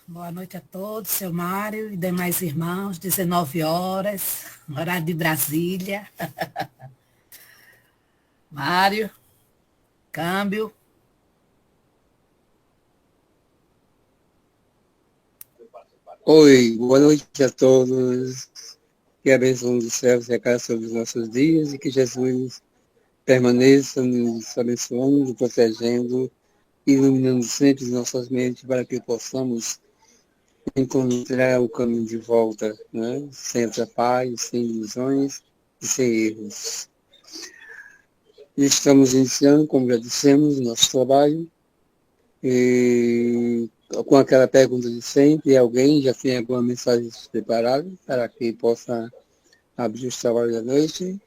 Boa noite a todos, seu Mário e demais irmãos, 19 horas, horário de Brasília. Mário, câmbio. Oi, boa noite a todos. Que a bênção do céu recaia sobre os nossos dias e que Jesus permaneça nos abençoando, nos protegendo, iluminando sempre as nossas mentes para que possamos encontrar o caminho de volta, né? Sem atrapalhos, sem ilusões e sem erros. E estamos iniciando, como já dissemos, o nosso trabalho. E com aquela pergunta de sempre, alguém já tem alguma mensagem preparada para que possa abrir os trabalhos da noite?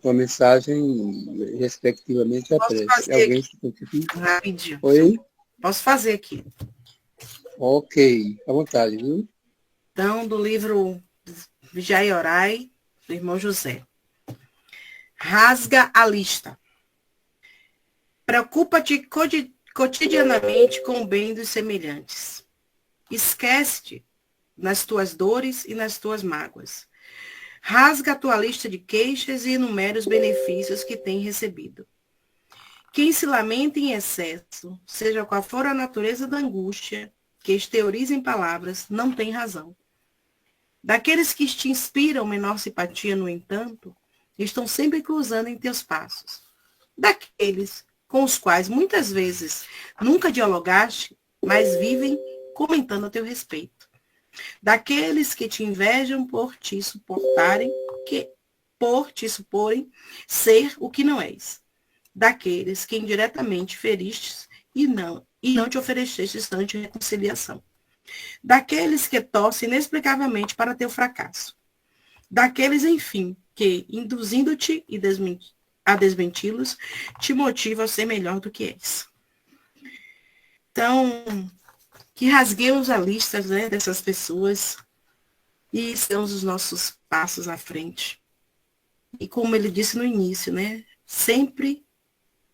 Uma mensagem respectivamente à Posso prece. fazer Alguém aqui, se identifica? rapidinho. Oi? Posso fazer aqui. Ok, à vontade, viu? Então, do livro Vigiai e Orai, do irmão José. Rasga a lista. Preocupa-te cotidianamente com o bem dos semelhantes. Esquece-te nas tuas dores e nas tuas mágoas. Rasga a tua lista de queixas e enumera os benefícios que tem recebido. Quem se lamenta em excesso, seja qual for a natureza da angústia, que exterioriza em palavras, não tem razão. Daqueles que te inspiram menor simpatia, no entanto, estão sempre cruzando em teus passos. Daqueles com os quais muitas vezes nunca dialogaste, mas vivem comentando a teu respeito. Daqueles que te invejam por te suportarem, por te suporem ser o que não és. Daqueles que indiretamente feristes e não te ofereceste instante de reconciliação. Daqueles que torcem inexplicavelmente para teu fracasso. Daqueles, enfim, que, induzindo-te a desmenti-los, te motivam a ser melhor do que és. Então, que rasguemos a lista, né, dessas pessoas e sigamos os nossos passos à frente. E como ele disse no início, né, sempre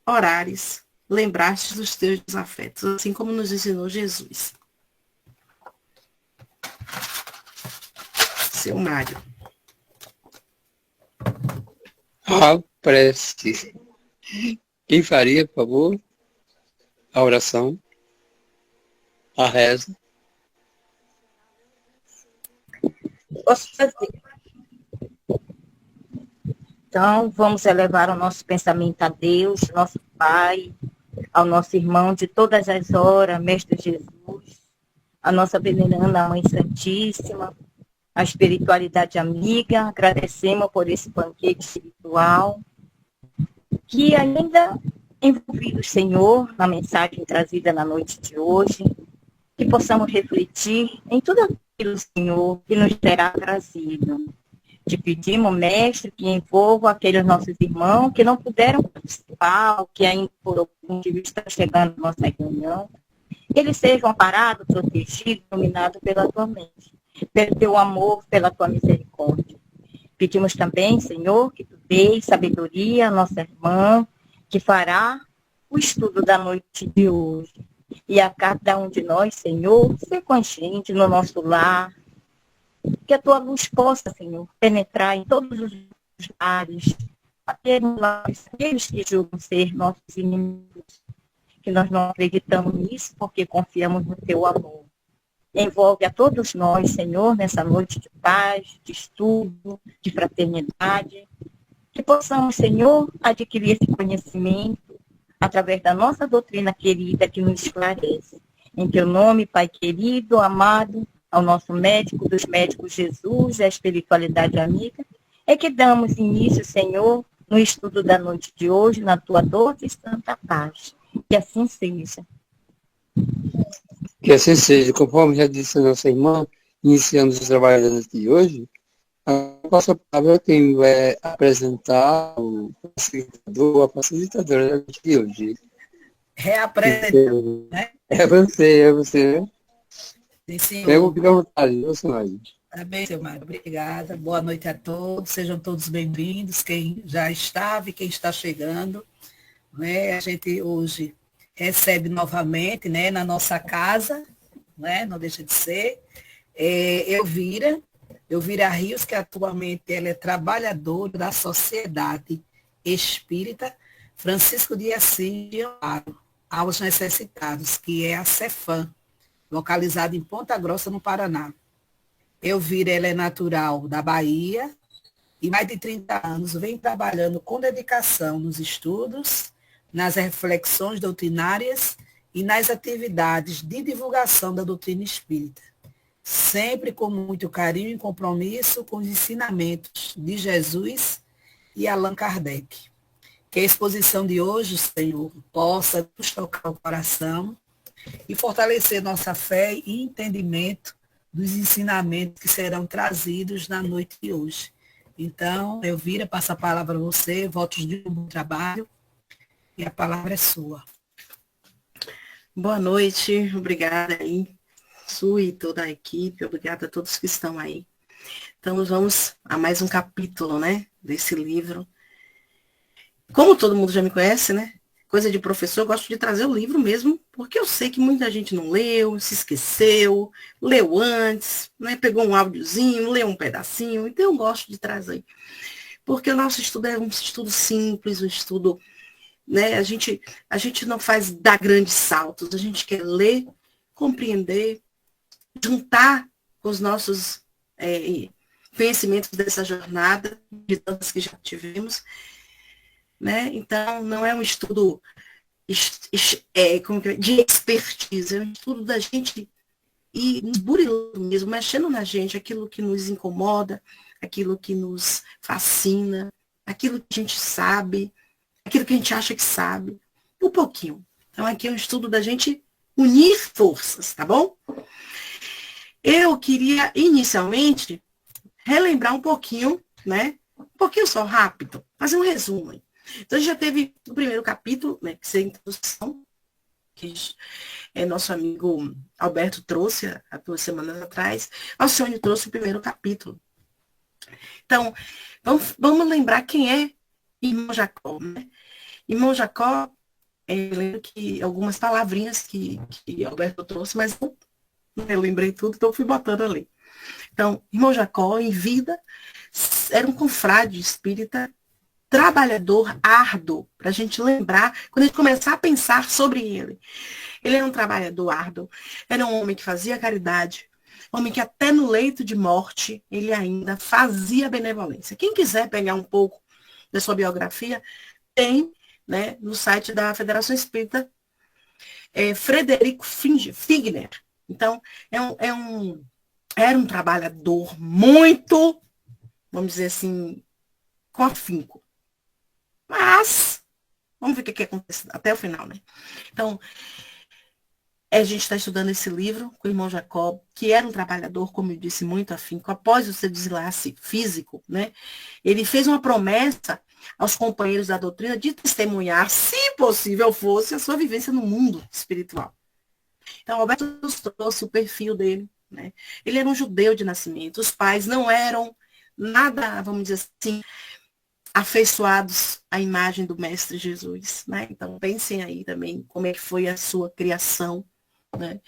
orares, lembraste dos teus desafetos, assim como nos ensinou Jesus. Seu Mário. A prece. Quem faria, por favor, a oração, a reza? Posso fazer. Então, vamos elevar o nosso pensamento a Deus, nosso Pai, ao nosso irmão de todas as horas, Mestre Jesus, a nossa veneranda Mãe Santíssima, a espiritualidade amiga. Agradecemos por esse banquete espiritual, que ainda envolvido, Senhor, na mensagem trazida na noite de hoje, que possamos refletir em tudo aquilo, Senhor, que nos terá trazido. Te pedimos, mestre, que envolva aqueles nossos irmãos que não puderam participar, ou que ainda por algum motivo estão chegando na nossa reunião, que eles sejam amparados, protegidos, iluminados pela tua mente, pelo teu amor, pela tua misericórdia. Pedimos também, Senhor, que tu deis sabedoria à nossa irmã, que fará o estudo da noite de hoje. E a cada um de nós, Senhor, ser consciente no nosso lar, que a tua luz possa, Senhor, penetrar em todos os lares, aqueles que julgam ser nossos inimigos, que nós não acreditamos nisso porque confiamos no teu amor. Envolve a todos nós, Senhor, nessa noite de paz, de estudo, de fraternidade, que possamos, Senhor, adquirir esse conhecimento através da nossa doutrina querida que nos esclarece. Em teu nome, Pai querido, amado, ao nosso médico dos médicos Jesus, a espiritualidade amiga, é que damos início, Senhor, no estudo da noite de hoje, na tua doce e santa paz. Que assim seja. Que assim seja, conforme já disse a nossa irmã, iniciamos o trabalho da noite de hoje, a nossa palavra quem vai apresentar o facilitador, a facilitadora da noite de hoje. Reapresentando, né? É você, né? Sim, Pega, senhor. fica à vontade, você mais. Parabéns, seu Mário. Obrigada. Boa noite a todos. Sejam todos bem-vindos, quem já estava e quem está chegando. Né? A gente hoje recebe novamente, né, na nossa casa, né, não deixa de ser, Elvira Rios, que atualmente ela é trabalhadora da Sociedade Espírita Francisco de Assis de Amparo aos Necessitados, que é a Cefam, localizada em Ponta Grossa, no Paraná. Elvira, ela é natural da Bahia e mais de 30 anos vem trabalhando com dedicação nos estudos, nas reflexões doutrinárias e nas atividades de divulgação da doutrina espírita, sempre com muito carinho e compromisso com os ensinamentos de Jesus e Allan Kardec. Que a exposição de hoje, Senhor, possa nos tocar o coração e fortalecer nossa fé e entendimento dos ensinamentos que serão trazidos na noite de hoje. Então, Elvira, passo a palavra a você, votos de um bom trabalho, e a palavra é sua. Boa noite, obrigada aí, Su e toda a equipe, obrigada a todos que estão aí. Então, vamos a mais um capítulo, né, desse livro. Como todo mundo já me conhece, né, coisa de professor, eu gosto de trazer o livro mesmo, porque eu sei que muita gente não leu, se esqueceu, leu antes, né, pegou um áudiozinho, leu um pedacinho, então eu gosto de trazer. Porque o nosso estudo é um estudo simples, um estudo, né, a gente não faz dar grandes saltos, a gente quer ler, compreender, juntar com os nossos conhecimentos dessa jornada, de tantas que já tivemos, né? Então, não é um estudo de expertise, é um estudo da gente ir burilando mesmo, mexendo na gente, aquilo que nos incomoda, aquilo que nos fascina, aquilo que a gente sabe, aquilo que a gente acha que sabe, um pouquinho. Então, aqui é um estudo da gente unir forças, tá bom? Eu queria, inicialmente, relembrar um pouquinho, né? Um pouquinho só, rápido, fazer um resumo aí. Então, a gente já teve o primeiro capítulo, né, que é a introdução, que nosso amigo Alberto trouxe há 2 semanas atrás. Alcione trouxe o primeiro capítulo. Então, vamos lembrar quem é Irmão Jacó, né? Irmão Jacó, eu lembro que algumas palavrinhas que Alberto trouxe, mas eu lembrei tudo, então fui botando ali. Então, Irmão Jacó, em vida, era um confrade espírita, trabalhador árduo, para a gente lembrar, quando a gente começar a pensar sobre ele. Ele era um trabalhador árduo, era um homem que fazia caridade, um homem que até no leito de morte, ele ainda fazia benevolência. Quem quiser pegar um pouco da sua biografia, tem, né, no site da Federação Espírita, Frederico Figner. Então, era um trabalhador muito, vamos dizer assim, com afinco. Mas, vamos ver o que acontece até o final, né? Então, a gente está estudando esse livro com o irmão Jacob, que era um trabalhador, como eu disse, muito afinco. Após o seu desenlace físico, né? Ele fez uma promessa aos companheiros da doutrina de testemunhar, se possível fosse, a sua vivência no mundo espiritual. Então, Alberto nos trouxe o perfil dele, né? Ele era um judeu de nascimento. Os pais não eram nada, vamos dizer assim, afeiçoados à imagem do Mestre Jesus, né? Então, pensem aí também como é que foi a sua criação, né?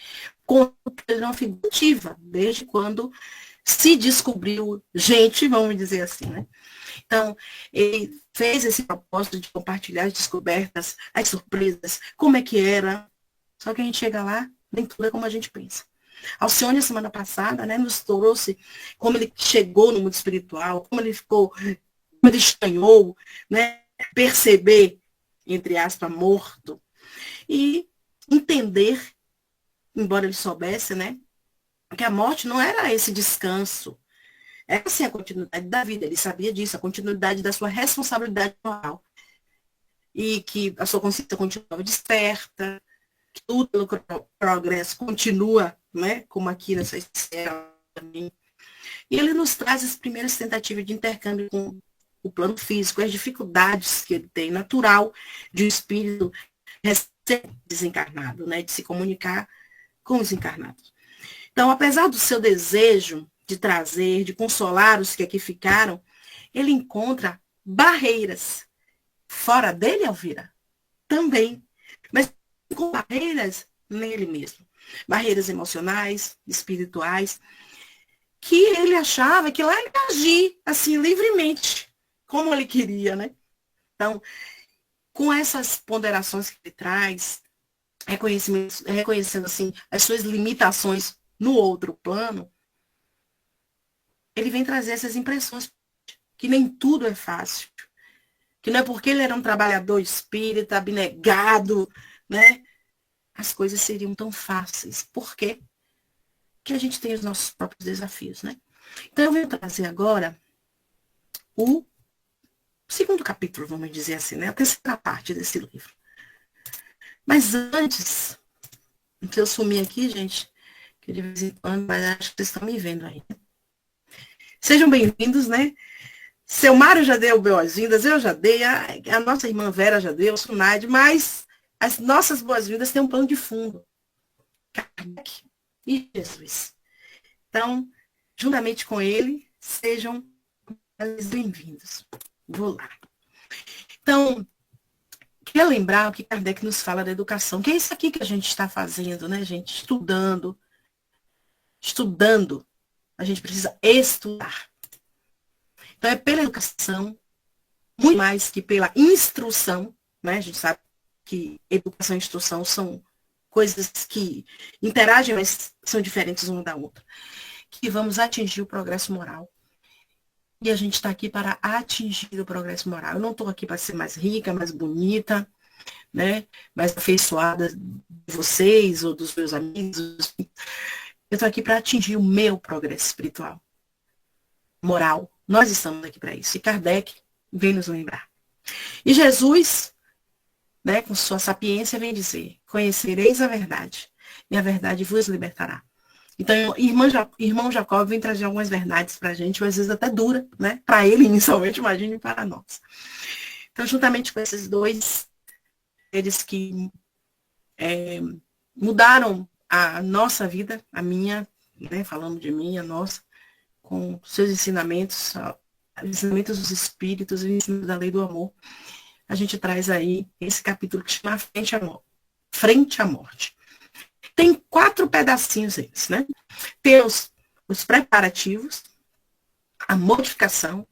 Ele é uma figura ativa, desde quando se descobriu gente, vamos dizer assim, né? Então, ele fez esse propósito de compartilhar as descobertas, as surpresas, como é que era. Só que a gente chega lá, nem tudo é como a gente pensa. Alcione, semana passada, né, nos trouxe como ele chegou no mundo espiritual, como ele ficou, como ele estranhou, né, perceber, entre aspas, morto, e entender, embora ele soubesse, né, que a morte não era esse descanso, era assim a continuidade da vida, ele sabia disso, a continuidade da sua responsabilidade moral, e que a sua consciência continuava desperta, que tudo pelo progresso continua, né, como aqui nessa esfera também. E ele nos traz as primeiras tentativas de intercâmbio com o plano físico, as dificuldades que ele tem, natural, de um espírito desencarnado, né, de se comunicar com os encarnados. Então, apesar do seu desejo de trazer, de consolar os que aqui ficaram, ele encontra barreiras. Fora dele, Elvira? Também. Mas com barreiras nele mesmo. Barreiras emocionais, espirituais, que ele achava que lá ele agir assim, livremente, como ele queria, né? Então, com essas ponderações que ele traz, reconhecendo assim, as suas limitações no outro plano, ele vem trazer essas impressões que nem tudo é fácil. Que não é porque ele era um trabalhador espírita, abnegado, né? As coisas seriam tão fáceis. Por quê? Porque a gente tem os nossos próprios desafios, né? Então eu venho trazer agora o segundo capítulo, vamos dizer assim, né? A terceira parte desse livro. Mas antes, que eu sumi aqui, gente, que de vez em quando, mas acho que vocês estão me vendo aí. Sejam bem-vindos, né? Seu Mário já deu boas-vindas, eu já dei, a nossa irmã Vera já deu, o Sunaide, mas as nossas boas-vindas têm um plano de fundo. Kardec e Jesus. Então, juntamente com ele, sejam bem-vindos. Vou lá. Então, queria lembrar o que Kardec nos fala da educação, que é isso aqui que a gente está fazendo, né, gente? Estudando. A gente precisa estudar. Então, é pela educação, muito mais que pela instrução, né? A gente sabe que educação e instrução são coisas que interagem, mas são diferentes uma da outra. Que vamos atingir o progresso moral. E a gente está aqui para atingir o progresso moral. Eu não estou aqui para ser mais rica, mais bonita, né? Mais afeiçoada de vocês ou dos meus amigos. Eu estou aqui para atingir o meu progresso espiritual, moral. Nós estamos aqui para isso. E Kardec vem nos lembrar. E Jesus, né, com sua sapiência, vem dizer: conhecereis a verdade, e a verdade vos libertará. Então, irmão Jacó vem trazer algumas verdades para a gente, às vezes até dura, né? Para ele, inicialmente, imagine para nós. Então, juntamente com esses dois, eles que mudaram a nossa vida, a minha, né? Falando de mim, a nossa, com seus ensinamentos, ensinamentos dos espíritos e o ensino da lei do amor, a gente traz aí esse capítulo que chama Frente à Morte. Tem 4 pedacinhos eles, né? Tem os preparativos, a modificação,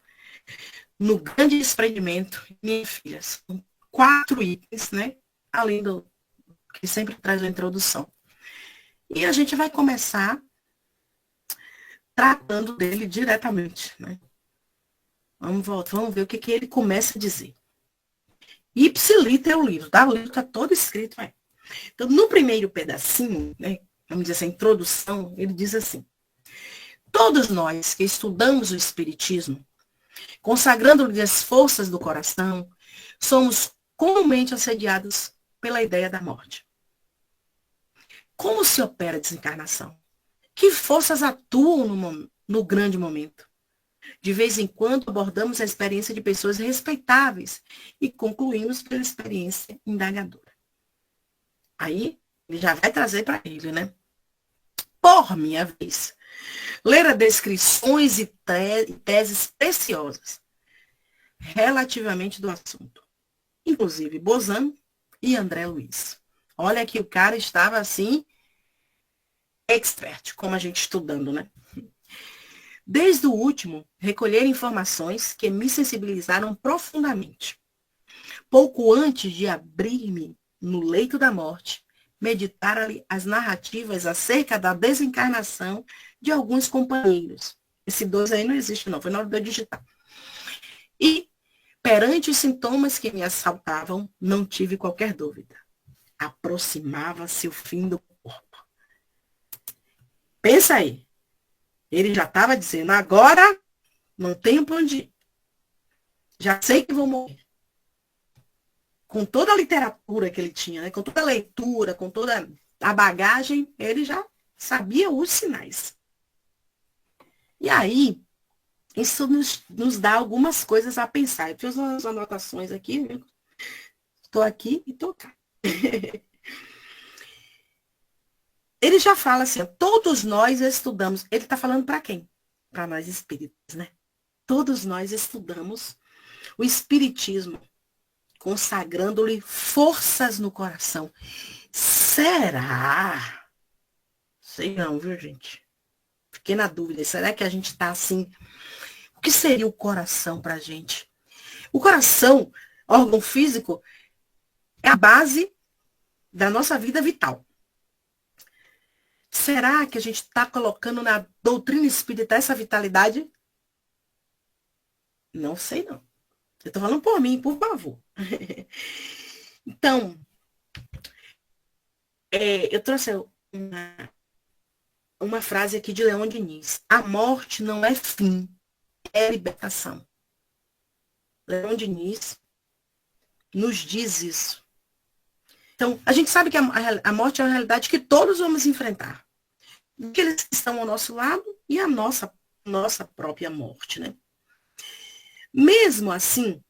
no grande desprendimento, minha filha, são 4 itens, né? Além do que sempre traz a introdução. E a gente vai começar tratando dele diretamente, né? Vamos ver o que ele começa a dizer. Ipsilita é o livro, tá? O livro está todo escrito aí. Então, no primeiro pedacinho, né, vamos dizer assim, introdução, ele diz assim: todos nós que estudamos o Espiritismo, consagrando-lhe as forças do coração, somos comumente assediados pela ideia da morte. Como se opera a desencarnação? Que forças atuam no grande momento? De vez em quando abordamos a experiência de pessoas respeitáveis e concluímos pela experiência indagadora. Aí, ele já vai trazer para ele, né? Por minha vez, ler as descrições e teses preciosas relativamente do assunto. Inclusive, Bozano e André Luiz. Olha que o cara estava assim, expert, como a gente estudando, né? Desde o último, recolher informações que me sensibilizaram profundamente. Pouco antes de abrir-me no leito da morte, meditar ali as narrativas acerca da desencarnação de alguns companheiros. Esse 2 aí não existe não, foi na hora de eu digitar. E, perante os sintomas que me assaltavam, não tive qualquer dúvida. Aproximava-se o fim do corpo. Pensa aí. Ele já estava dizendo, agora não tenho para onde ir. Já sei que vou morrer. Com toda a literatura que ele tinha, né? Com toda a leitura, com toda a bagagem, ele já sabia os sinais. E aí, isso nos dá algumas coisas a pensar. Eu fiz umas anotações aqui, viu? Estou aqui e estou cá. Ele já fala assim, todos nós estudamos. Ele está falando para quem? Para nós espíritas, né? Todos nós estudamos o espiritismo, consagrando-lhe forças no coração. Será? Sei não, viu, gente? Fiquei na dúvida. Será que a gente está assim? O que seria o coração para a gente? O coração, órgão físico, é a base da nossa vida vital. Será que a gente está colocando na doutrina espírita essa vitalidade? Não sei, não. Eu estou falando por mim, por favor. Então, eu trouxe uma frase aqui de Leon Diniz. A morte não é fim, é libertação. Leon Diniz nos diz isso. Então, a gente sabe que a morte é uma realidade que todos vamos enfrentar. Aqueles que estão ao nosso lado e a nossa própria morte, né? Mesmo assim,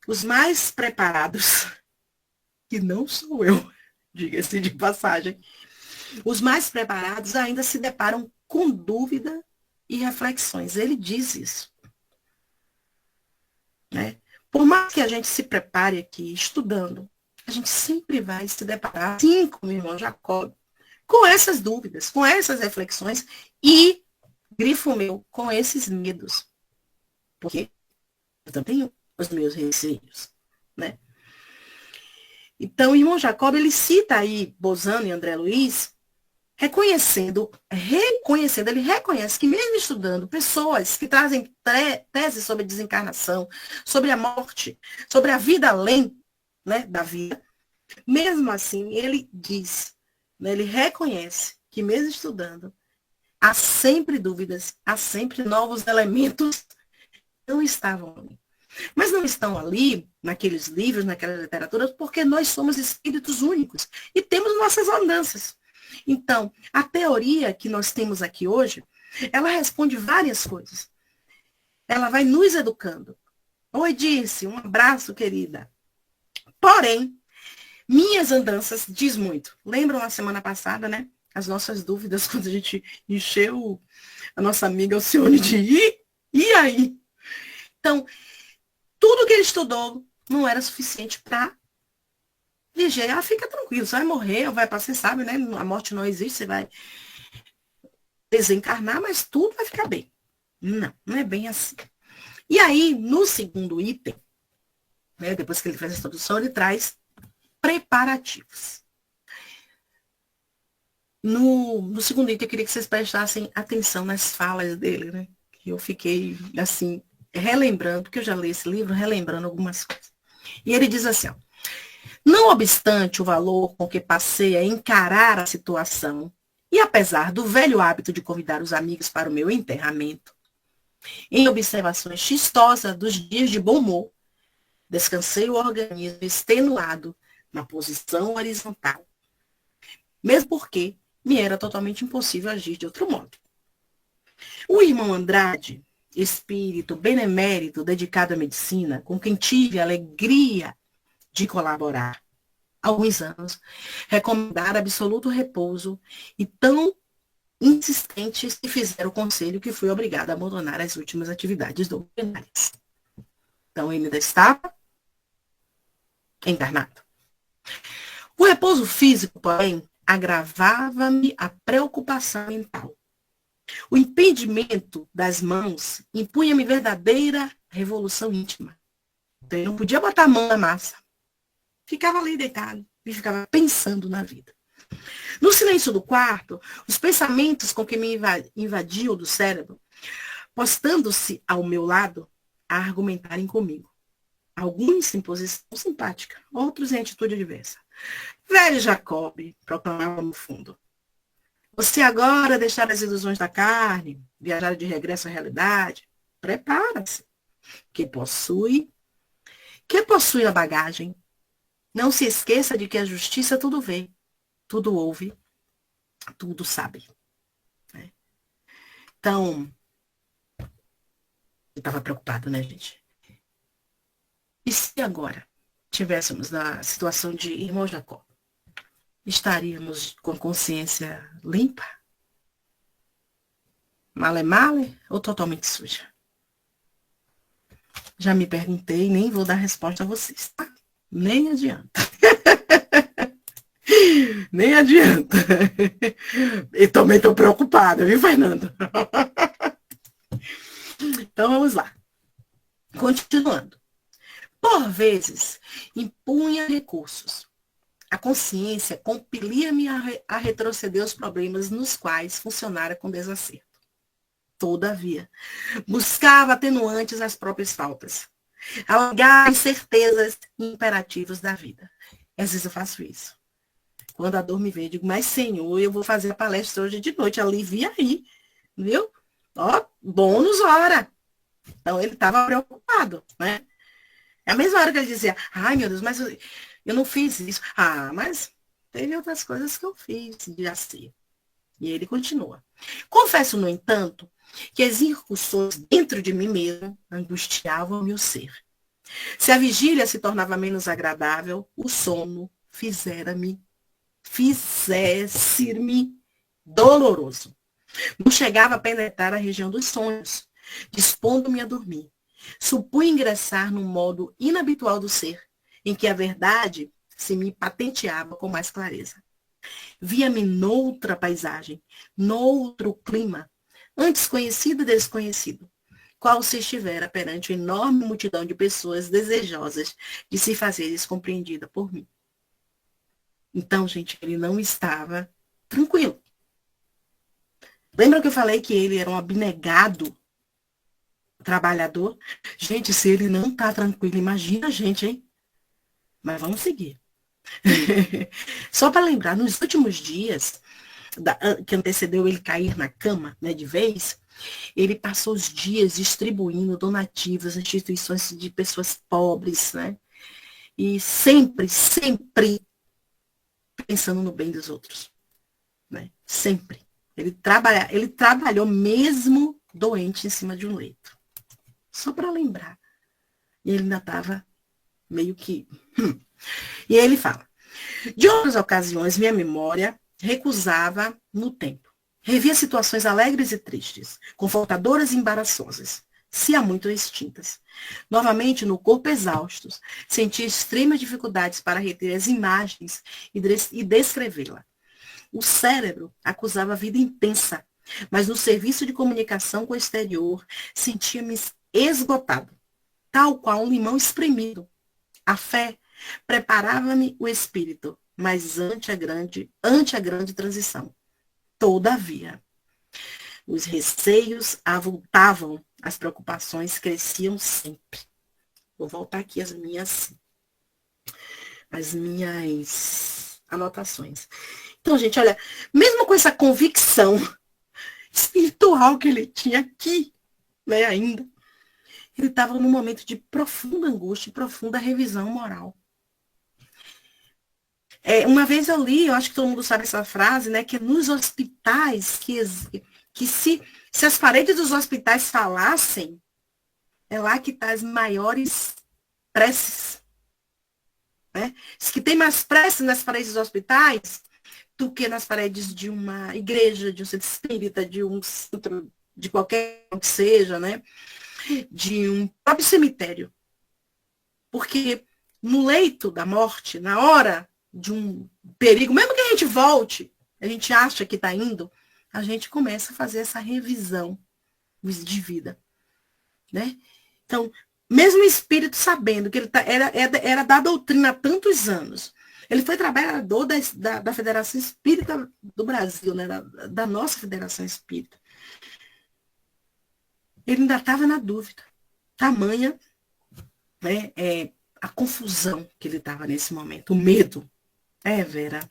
os mais preparados, que não sou eu, diga-se de passagem, os mais preparados ainda se deparam com dúvida e reflexões. Ele diz isso. Né? Por mais que a gente se prepare aqui estudando, a gente sempre vai se deparar, assim como o irmão Jacob, com essas dúvidas, com essas reflexões e, grifo meu, com esses medos. Porque eu também tenho os meus receios, né? Então, o irmão Jacob, ele cita aí Bozano e André Luiz, ele reconhece que mesmo estudando pessoas que trazem teses sobre desencarnação, sobre a morte, sobre a vida além, né, da vida, mesmo assim, ele diz, né, ele reconhece que mesmo estudando, há sempre dúvidas, há sempre novos elementos que não estavam ali. Mas não estão ali, naqueles livros, naquelas literaturas, porque nós somos espíritos únicos e temos nossas andanças. Então, a teoria que nós temos aqui hoje, ela responde várias coisas. Ela vai nos educando. Oi, Dirce, um abraço, querida. Porém, minhas andanças diz muito. Lembram a semana passada, né? As nossas dúvidas, quando a gente encheu a nossa amiga Alcione de e aí? Então, tudo que ele estudou não era suficiente para dizer, fica tranquilo, você vai morrer, ou vai para, você sabe, né? A morte não existe, você vai desencarnar, mas tudo vai ficar bem. Não, não é bem assim. E aí, no segundo item, né, depois que ele faz a introdução, ele traz preparativos. No segundo item, eu queria que vocês prestassem atenção nas falas dele, né? Que eu fiquei, assim, relembrando, porque eu já li esse livro, relembrando algumas coisas. E ele diz assim, ó, não obstante o valor com que passei a encarar a situação, e apesar do velho hábito de convidar os amigos para o meu enterramento, em observações xistosas dos dias de bom humor, descansei o organismo extenuado na posição horizontal, mesmo porque me era totalmente impossível agir de outro modo. O irmão Andrade, espírito benemérito dedicado à medicina, com quem tive a alegria de colaborar há alguns anos, recomendar absoluto repouso e tão insistentes que fizeram o conselho que fui obrigada a abandonar as últimas atividades doutrinárias. Então, ele ainda estava encarnado. O repouso físico, porém, agravava-me a preocupação mental. O impedimento das mãos impunha-me verdadeira revolução íntima. Então, eu não podia botar a mão na massa. Ficava ali deitado e ficava pensando na vida. No silêncio do quarto, os pensamentos com que me invadiam do cérebro, postando-se ao meu lado, a argumentarem comigo. Alguns em posição simpática, outros em atitude adversa. Velho Jacob, proclamava no fundo. Você agora deixar as ilusões da carne, viajar de regresso à realidade, prepara-se. Que possui a bagagem. Não se esqueça de que a justiça tudo vê, tudo ouve, tudo sabe. Então, eu estava preocupado, né, gente? E se agora tivéssemos na situação de irmão Jacó, estaríamos com consciência limpa? Male-male ou totalmente suja? Já me perguntei, nem vou dar resposta a vocês, tá? Nem adianta. Nem adianta. E também estou preocupada, viu, Fernando? Então vamos lá. Continuando. Por vezes, impunha recursos. A consciência compelia-me a retroceder os problemas nos quais funcionara com desacerto. Todavia, buscava atenuantes às próprias faltas. Alegar incertezas imperativos da vida. Às vezes eu faço isso. Quando a dor me vem, eu digo, mas Senhor, eu vou fazer a palestra hoje de noite, alivia aí, viu? Ó, bônus hora. Então ele estava preocupado, né? É a mesma hora que ele dizia, ai meu Deus, mas eu não fiz isso. Ah, mas teve outras coisas que eu fiz de assim. E ele continua. Confesso, no entanto, que as incursões dentro de mim mesmo angustiavam-me o ser. Se a vigília se tornava menos agradável, o sono fizesse-me doloroso. Não chegava a penetrar a região dos sonhos, dispondo-me a dormir. Supunha ingressar num modo inabitual do ser, em que a verdade se me patenteava com mais clareza. Via-me noutra paisagem, noutro clima, antes conhecido e desconhecido, qual se estivera perante uma enorme multidão de pessoas desejosas de se fazeres compreendida por mim. Então, gente, ele não estava tranquilo. Lembra que eu falei que ele era um abnegado trabalhador? Gente, se ele não está tranquilo, imagina a gente, hein? Mas vamos seguir. Só para lembrar, nos últimos dias que antecedeu ele cair na cama, né, de vez, ele passou os dias distribuindo donativos a instituições de pessoas pobres, né? E sempre pensando no bem dos outros, né? Sempre. Ele trabalhou mesmo doente em cima de um leito. Só para lembrar. E ele ainda estava meio que... E aí ele fala, de outras ocasiões, minha memória recusava no tempo. Revia situações alegres e tristes, confortadoras e embaraçosas, se há muito extintas. Novamente, no corpo exaustos, sentia extremas dificuldades para reter as imagens e descrevê-la. O cérebro acusava a vida intensa, mas no serviço de comunicação com o exterior, sentia-me esgotado, tal qual um limão espremido. A fé preparava-me o espírito, mas ante a grande transição. Todavia, os receios avultavam, as preocupações cresciam sempre. Vou voltar aqui as minhas anotações. Então, gente, olha, mesmo com essa convicção espiritual que ele tinha aqui, né, ainda, ele estava num momento de profunda angústia e profunda revisão moral. Uma vez eu li, eu acho que todo mundo sabe essa frase, né, que nos hospitais, que se as paredes dos hospitais falassem, é lá que estão as maiores preces. Né? Diz que tem mais preces nas paredes dos hospitais do que nas paredes de uma igreja, de um centro espírita, de um centro, de qualquer que seja, né? De um próprio cemitério. Porque no leito da morte, na hora de um perigo, mesmo que a gente volte, a gente acha que está indo, a gente começa a fazer essa revisão de vida. Né? Então, mesmo o espírito sabendo que ele era da doutrina há tantos anos, ele foi trabalhador da Federação Espírita do Brasil, né? da nossa Federação Espírita. Ele ainda estava na dúvida. Tamanha, né, a confusão que ele estava nesse momento, o medo. Vera,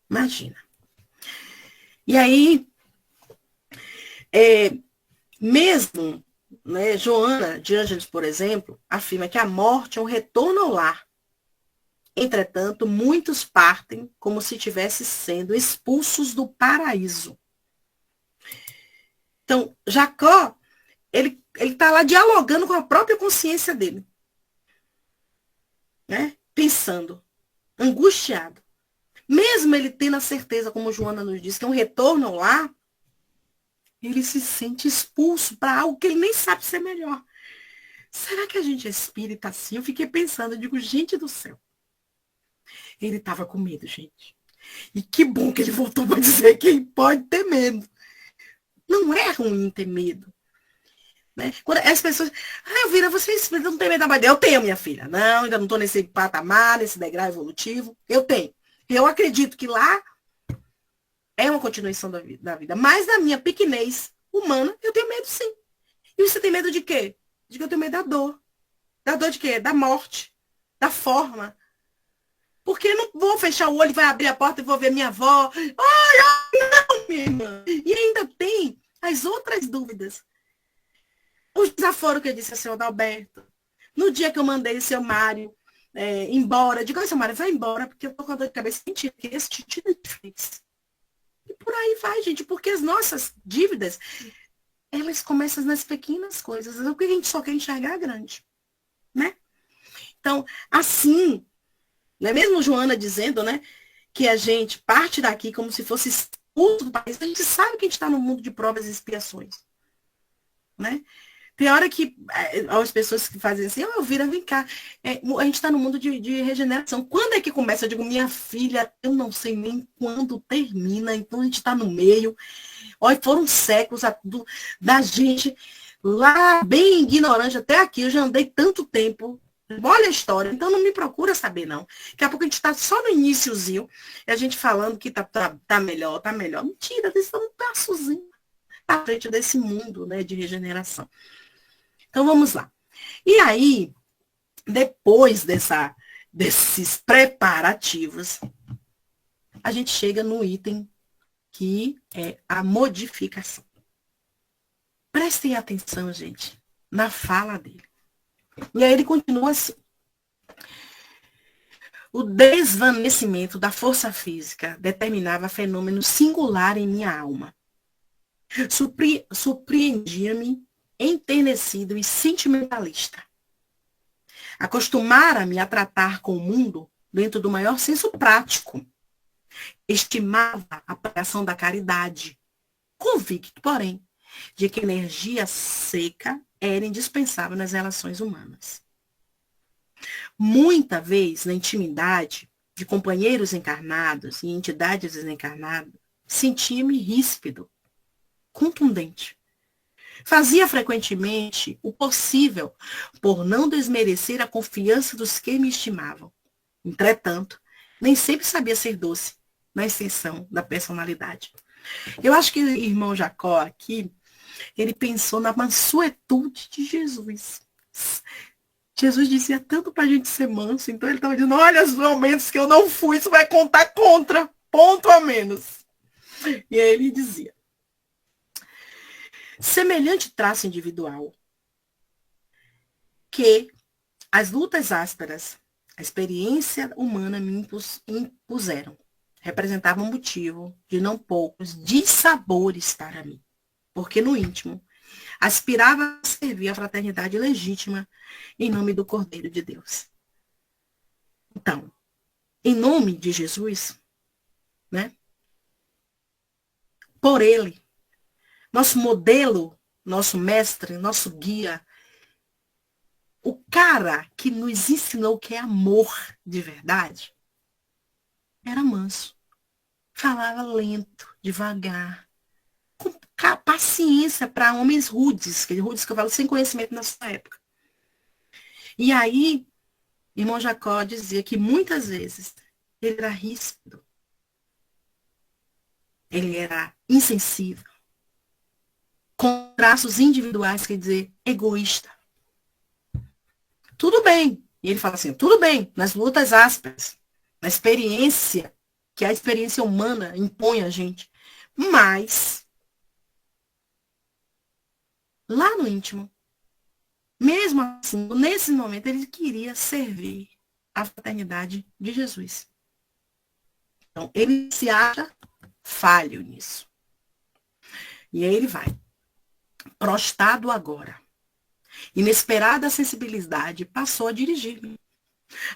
imagina. E aí, mesmo, né, Joana de Ângeles, por exemplo, afirma que a morte é um retorno ao lar. Entretanto, muitos partem como se estivessem sendo expulsos do paraíso. Então, Jacó, ele está lá dialogando com a própria consciência dele. Né? Pensando, angustiado. Mesmo ele tendo a certeza, como Joana nos diz, que é um retorno ao lar, ele se sente expulso para algo que ele nem sabe ser melhor. Será que a gente é espírita assim? Eu fiquei pensando, eu digo, gente do céu. Ele estava com medo, gente. E que bom que ele voltou para dizer que pode ter medo. Não é ruim ter medo. Né? Quando as pessoas, Elvira, você não tem medo da mãe? Eu tenho, minha filha. Não, ainda não estou nesse patamar, nesse degrau evolutivo. Eu tenho. Eu acredito que lá é uma continuação da vida. Mas na minha pequenez humana, eu tenho medo sim. E você tem medo de quê? De que eu tenho medo da dor. Da dor de quê? Da morte. Da forma. Porque eu não vou fechar o olho, vai abrir a porta e vou ver minha avó. Ai, não, minha irmã. E ainda tem as outras dúvidas. O desaforo que eu disse ao senhor Adalberto. No dia que eu mandei o seu Mário embora, eu digo, seu Mário, vai embora, porque eu tô com dor de cabeça. Mentira, que esse tio fez. E por aí vai, gente, porque as nossas dívidas, elas começam nas pequenas coisas. O que a gente só quer enxergar grande, né? Então, assim, não é mesmo Joana dizendo, né, que a gente parte daqui como se fosse expulso do país, a gente sabe que a gente está no mundo de provas e expiações, né? Tem hora que as pessoas que fazem assim, Elvira, vem cá, a gente está no mundo de regeneração. Quando é que começa? Eu digo, minha filha, eu não sei nem quando termina, então a gente está no meio. Olha, foram séculos da gente lá bem ignorante até aqui, eu já andei tanto tempo. Olha a história, então não me procura saber, não. Daqui a pouco a gente está só no iniciozinho, e a gente falando que tá melhor, tá melhor. Mentira, eles estão um passozinho à frente desse mundo, né, de regeneração. Então vamos lá. E aí, depois desses preparativos, a gente chega no item que é a modificação. Prestem atenção, gente, na fala dele. E aí ele continua assim. O desvanecimento da força física determinava fenômeno singular em minha alma. Surpreendia-me enternecido e sentimentalista. Acostumara-me a tratar com o mundo dentro do maior senso prático. Estimava a pregação da caridade, convicto, porém, de que energia seca era indispensável nas relações humanas. Muita vez, na intimidade de companheiros encarnados e entidades desencarnadas, sentia-me ríspido, contundente. Fazia frequentemente o possível por não desmerecer a confiança dos que me estimavam. Entretanto, nem sempre sabia ser doce na extensão da personalidade. Eu acho que o irmão Jacó aqui, ele pensou na mansuetude de Jesus. Jesus dizia tanto para a gente ser manso, então ele estava dizendo, olha os momentos que eu não fui, isso vai contar contra, ponto a menos. E aí ele dizia, semelhante traço individual que as lutas ásperas, a experiência humana me impuseram, representava um motivo de não poucos dissabores para mim, porque no íntimo aspirava a servir a fraternidade legítima em nome do Cordeiro de Deus. Então, em nome de Jesus, né? Por ele, nosso modelo, nosso mestre, nosso guia, o cara que nos ensinou o que é amor de verdade, era manso. Falava lento, devagar, com paciência para homens rudes que eu falo sem conhecimento na sua época. E aí, irmão Jacó dizia que muitas vezes ele era ríspido, ele era insensível, com traços individuais, quer dizer, egoísta. Tudo bem. E ele fala assim, tudo bem, nas lutas ásperas, na experiência, que a experiência humana impõe a gente. Mas, lá no íntimo, mesmo assim, nesse momento, ele queria servir a fraternidade de Jesus. Então, ele se acha falho nisso. E aí ele vai. Prostrado agora. Inesperada sensibilidade passou a dirigir-me.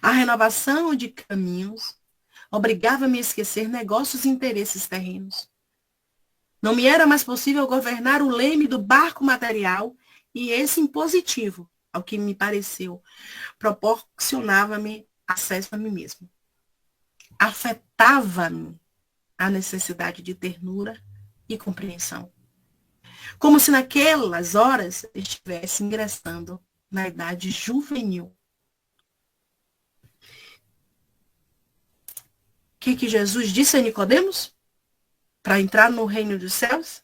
A renovação de caminhos obrigava-me a esquecer negócios e interesses terrenos. Não me era mais possível governar o leme do barco material e esse impositivo, ao que me pareceu, proporcionava-me acesso a mim mesmo. Afetava-me a necessidade de ternura e compreensão. Como se naquelas horas estivesse ingressando na idade juvenil. O que Jesus disse a Nicodemos? Para entrar no reino dos céus,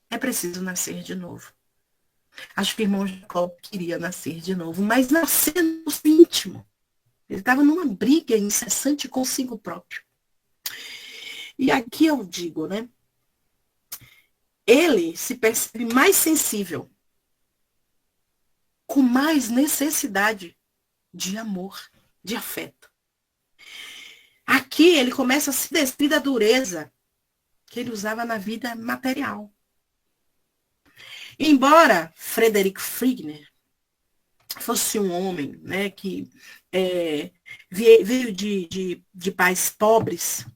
é preciso nascer de novo. Acho que o irmão Jacó queria nascer de novo, mas nascer no íntimo. Ele estava numa briga incessante consigo próprio. E aqui eu digo, né? Ele se percebe mais sensível, com mais necessidade de amor, de afeto. Aqui ele começa a se despir da dureza que ele usava na vida material. Embora Frederick Figner fosse um homem, né, que veio de pais pobres,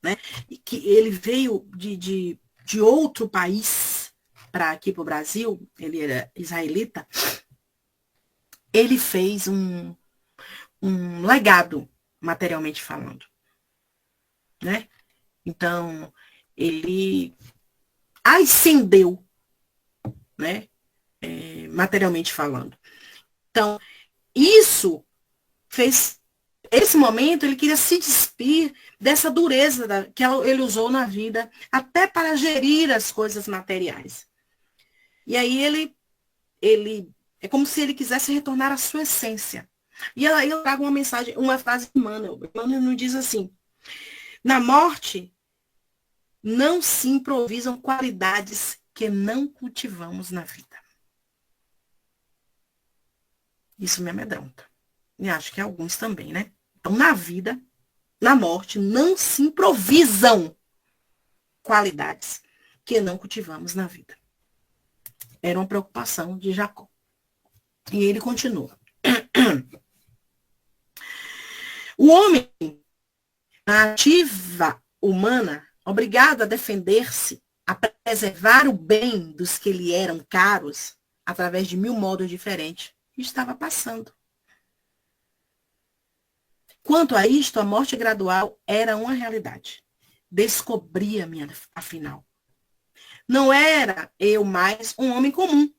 né, e que ele veio de outro país para aqui para o Brasil, ele era israelita, ele fez um legado, materialmente falando. Né? Então, ele ascendeu, né? Materialmente falando. Então, isso fez, esse momento, ele queria se despir dessa dureza que ele usou na vida, até para gerir as coisas materiais. E aí ele é como se ele quisesse retornar à sua essência. E aí eu trago uma mensagem, uma frase de Emmanuel. Emmanuel nos diz assim: na morte, não se improvisam qualidades que não cultivamos na vida. Isso me amedronta. E acho que alguns também, né? Então, na vida, na morte, não se improvisam qualidades que não cultivamos na vida. Era uma preocupação de Jacó. E ele continua. O homem, na ativa humana, obrigado a defender-se, a preservar o bem dos que lhe eram caros, através de 1000 modos diferentes, estava passando. Quanto a isto, a morte gradual era uma realidade. Descobria-me, afinal. Não era eu mais um homem comum,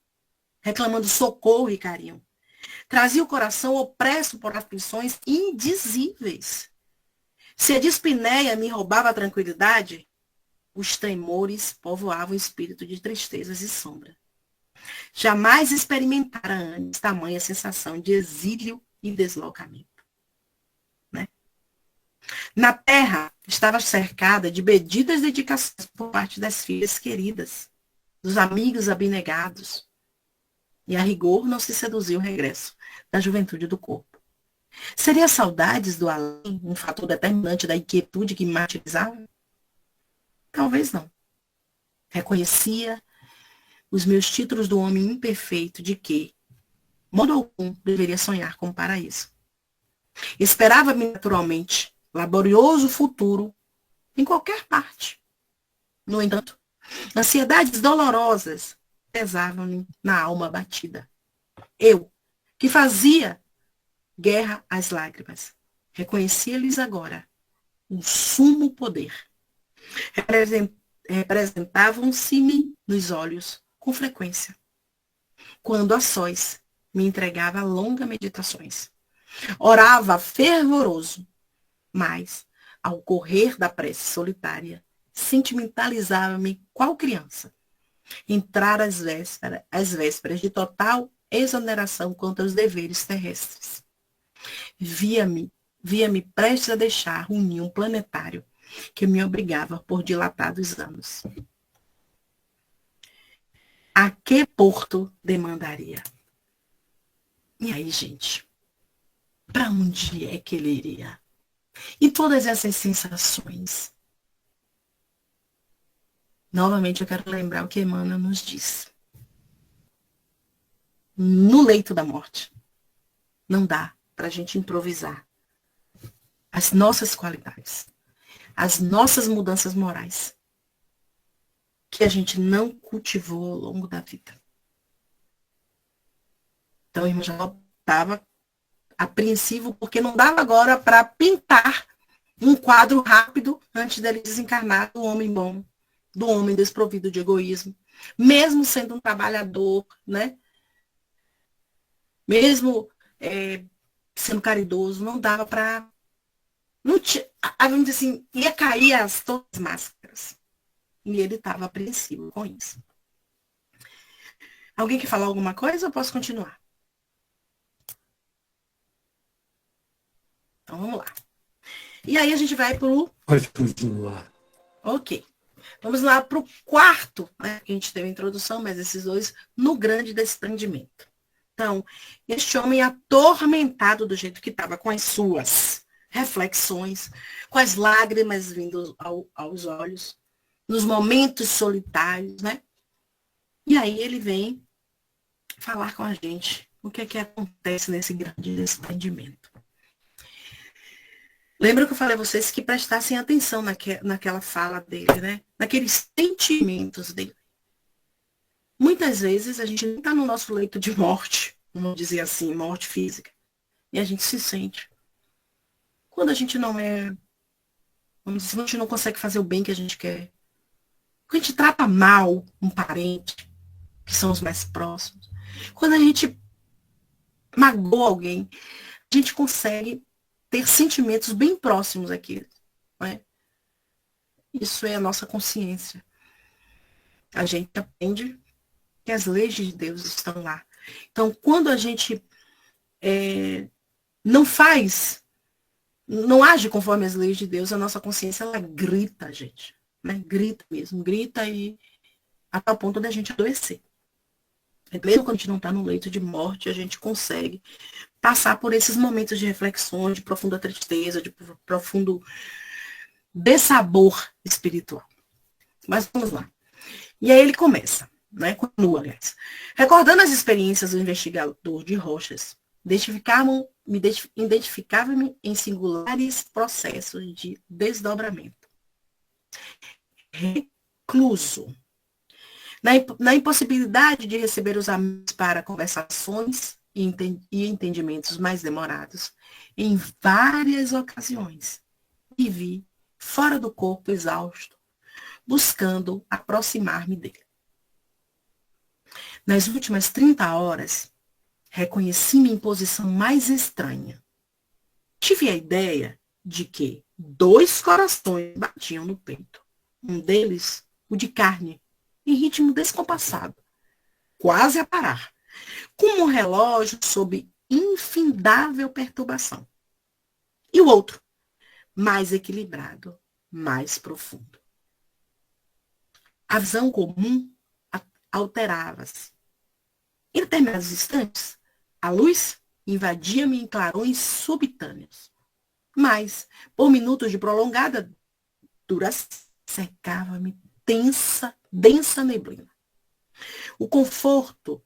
reclamando socorro e carinho. Trazia o coração opresso por aflições indizíveis. Se a dispneia me roubava a tranquilidade, os tremores povoavam o espírito de tristezas e sombra. Jamais experimentara antes tamanha sensação de exílio e deslocamento. Né? Na terra, estava cercada de benditas dedicações por parte das filhas queridas, dos amigos abnegados. E a rigor não se seduziu o regresso da juventude do corpo. Seria saudades do além um fator determinante da inquietude que me martirizava? Talvez não. Reconhecia os meus títulos do homem imperfeito de que, modo algum, deveria sonhar com o paraíso. Esperava-me naturalmente laborioso futuro em qualquer parte. No entanto, ansiedades dolorosas pesavam-me na alma abatida. Eu, que fazia guerra às lágrimas, reconhecia-lhes agora um sumo poder. Representavam-se-me nos olhos com frequência, quando a sós me entregava a longas meditações. Orava fervoroso, mas, ao correr da prece solitária, sentimentalizava-me qual criança. Entrar às vésperas de total exoneração quanto aos deveres terrestres. Via-me prestes a deixar um ninho planetário que me obrigava por dilatados anos. A que porto demandaria? E aí, gente? Para onde é que ele iria? E todas essas sensações. Novamente, eu quero lembrar o que Emmanuel nos diz. No leito da morte, não dá para a gente improvisar as nossas qualidades, as nossas mudanças morais, que a gente não cultivou ao longo da vida. Então, o irmão já estava apreensivo, porque não dava agora para pintar um quadro rápido antes dele desencarnar do homem bom, do homem desprovido de egoísmo, mesmo sendo um trabalhador, né? Mesmo sendo caridoso, não dava para... Não tinha, vamos dizer assim, ia cair todas as máscaras. E ele estava apreensivo com isso. Alguém quer falar alguma coisa ou posso continuar? Então vamos lá. E aí a gente vai para o... Pode continuar. Ok. Vamos lá para o quarto, né? A gente teve a introdução, mas esses dois no grande desprendimento. Então, este homem atormentado do jeito que estava, com as suas reflexões, com as lágrimas vindo aos olhos, nos momentos solitários, né? E aí ele vem falar com a gente o que é que acontece nesse grande desprendimento. Lembra que eu falei a vocês que prestassem atenção naquela fala dele, né? Naqueles sentimentos dele. Muitas vezes a gente não está no nosso leito de morte, vamos dizer assim, morte física. E a gente se sente. Quando a gente não é... Vamos dizer, a gente não consegue fazer o bem que a gente quer. Quando a gente trata mal um parente, que são os mais próximos. Quando a gente magoa alguém, a gente consegue ter sentimentos bem próximos aqui. Não é? Isso é a nossa consciência. A gente aprende que as leis de Deus estão lá. Então, quando a gente não age conforme as leis de Deus, a nossa consciência, ela grita, gente. Né? Grita mesmo, grita e a tal ponto da gente adoecer. Mesmo quando a gente não está no leito de morte, a gente consegue passar por esses momentos de reflexão, de profunda tristeza, de profundo dessabor espiritual. Mas vamos lá. E aí ele começa, né? Continua, aliás. Recordando as experiências do investigador de Rochas, identificava-me em singulares processos de desdobramento. Recluso. Na impossibilidade de receber os amigos para conversações e entendimentos mais demorados, em várias ocasiões, me vi fora do corpo exausto, buscando aproximar-me dele. Nas últimas 30 horas, reconheci-me em posição mais estranha. Tive a ideia de que 2 corações batiam no peito. Um deles, o de carne, em ritmo descompassado, quase a parar, como um relógio sob infindável perturbação. E o outro, mais equilibrado, mais profundo. A visão comum alterava-se. Em determinados instantes, a luz invadia-me em clarões subitâneos. Mas, por minutos de prolongada duração, cercava-me densa neblina. O conforto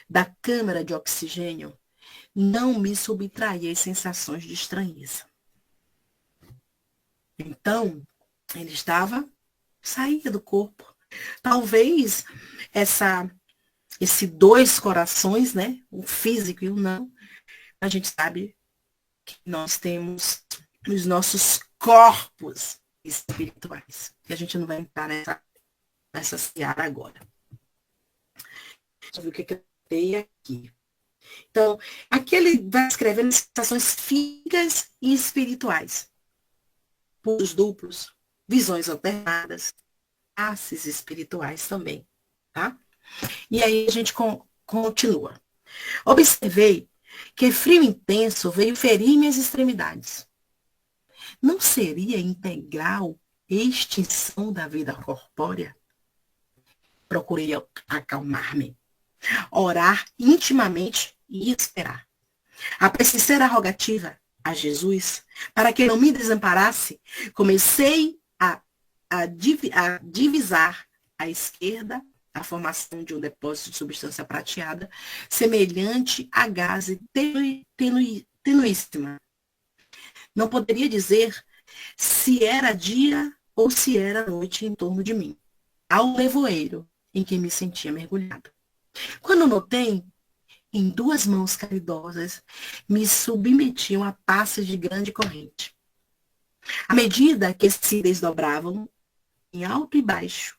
da câmara de oxigênio não me subtraía as sensações de estranheza. Então, ele saía do corpo. Talvez esse 2 corações, né, o físico e o não, a gente sabe que nós temos os nossos corpos espirituais. E a gente não vai entrar nessa seara agora. Deixa eu ver o que eu tenho aqui. Então, aqui ele vai escrevendo sensações físicas e espirituais. Pulos duplos, visões alternadas, faces espirituais também, tá? E aí a gente continua. Observei que frio intenso veio ferir minhas extremidades. Não seria integral extinção da vida corpórea? Procurei acalmar-me, orar intimamente e esperar. Apressei ser arrogativa a Jesus para que não me desamparasse. Comecei a divisar à esquerda a formação de um depósito de substância prateada, semelhante a gaze tenuíssima. Não poderia dizer se era dia ou se era noite em torno de mim, ao nevoeiro em que me sentia mergulhada. Quando notei, em 2 mãos caridosas me submetiam a passos de grande corrente. À medida que se desdobravam em alto e baixo,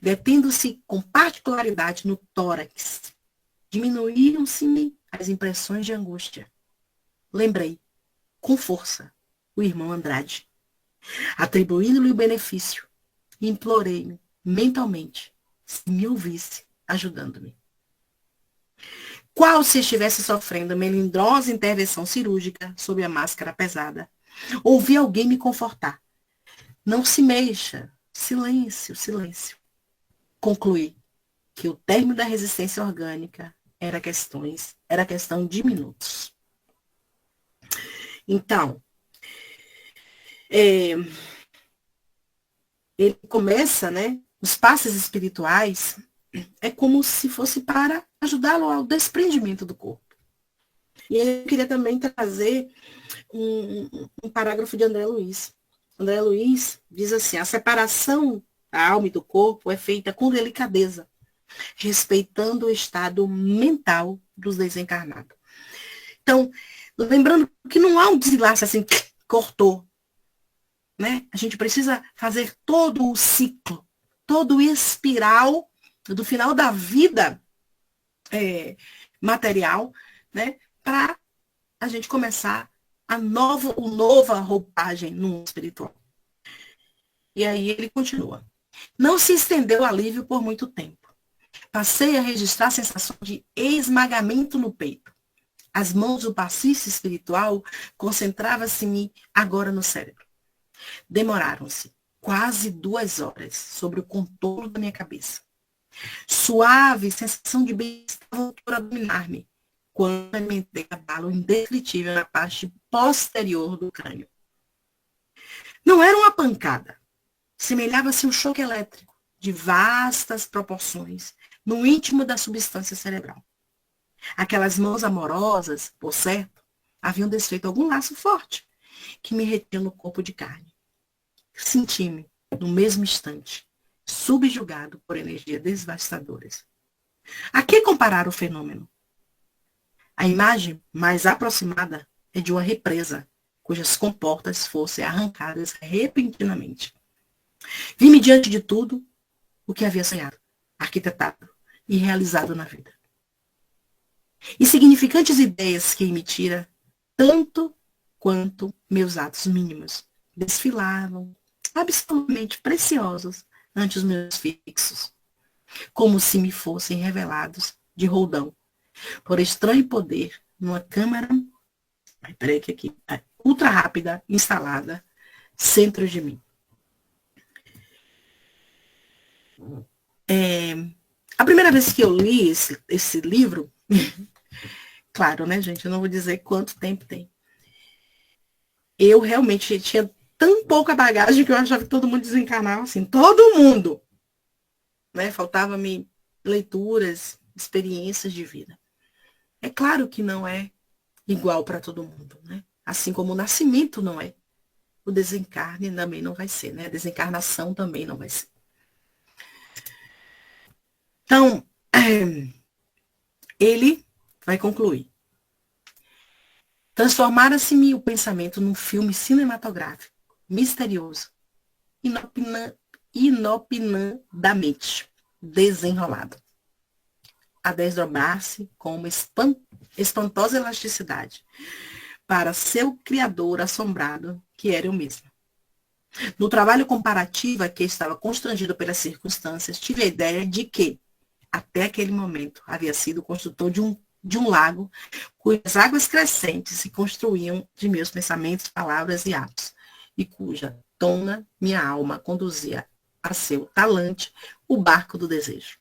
detendo-se com particularidade no tórax, diminuíam-se-me as impressões de angústia. Lembrei, com força, o irmão Andrade, atribuindo-lhe o benefício, e implorei-me mentalmente se me ouvisse, ajudando-me. Qual se estivesse sofrendo melindrosa intervenção cirúrgica sob a máscara pesada? Ouvi alguém me confortar. Não se mexa. Silêncio, silêncio. Concluí que o término da resistência orgânica era questão de minutos. Então, ele começa, né? Os passes espirituais é como se fosse para ajudá-lo ao desprendimento do corpo. E eu queria também trazer um parágrafo de André Luiz. André Luiz diz assim: a separação da alma e do corpo é feita com delicadeza, respeitando o estado mental dos desencarnados. Então, lembrando que não há um desenlace assim, cortou. Né? A gente precisa fazer todo o ciclo, todo o espiral do final da vida material, né? Para a gente começar a nova roupagem no mundo espiritual. E aí ele continua. Não se estendeu o alívio por muito tempo. Passei a registrar a sensação de esmagamento no peito. As mãos do passista espiritual concentravam-se agora no cérebro. Demoraram-se quase 2 horas sobre o contorno da minha cabeça. Suave sensação de bem-estar voltou a dominar-me, quando alimentei abalo indescritível na parte posterior do crânio. Não era uma pancada. Semelhava-se um choque elétrico de vastas proporções no íntimo da substância cerebral. Aquelas mãos amorosas, por certo, haviam desfeito algum laço forte que me retinha no corpo de carne. Senti-me, no mesmo instante, subjugado por energias devastadoras. A que comparar o fenômeno? A imagem mais aproximada é de uma represa, cujas comportas fossem arrancadas repentinamente. Vi-me diante de tudo o que havia sonhado, arquitetado e realizado na vida. Insignificantes ideias que emitira, tanto quanto meus atos mínimos, desfilavam, absolutamente preciosos, ante os meus fixos, como se me fossem revelados de roldão, por estranho poder, numa câmara, ultra rápida, instalada, centro de mim. A primeira vez que eu li esse livro, claro, né, gente, eu não vou dizer quanto tempo tem. Eu realmente tinha tão pouca bagagem que eu achava que todo mundo desencarnava assim, todo mundo. Né? Faltava-me leituras, experiências de vida. É claro que não é igual para todo mundo, né? Assim como o nascimento não é. O desencarne também não vai ser, né? A desencarnação também não vai ser. Então, ele vai concluir. Transformara-se-me o pensamento num filme cinematográfico, misterioso, inopinadamente desenrolado, a desdobrar-se com uma espantosa elasticidade para seu criador assombrado, que era eu mesma. No trabalho comparativo a que estava constrangido pelas circunstâncias, tive a ideia de que, até aquele momento, havia sido construtor de um lago cujas águas crescentes se construíam de meus pensamentos, palavras e atos, e cuja tona minha alma conduzia a seu talante o barco do desejo.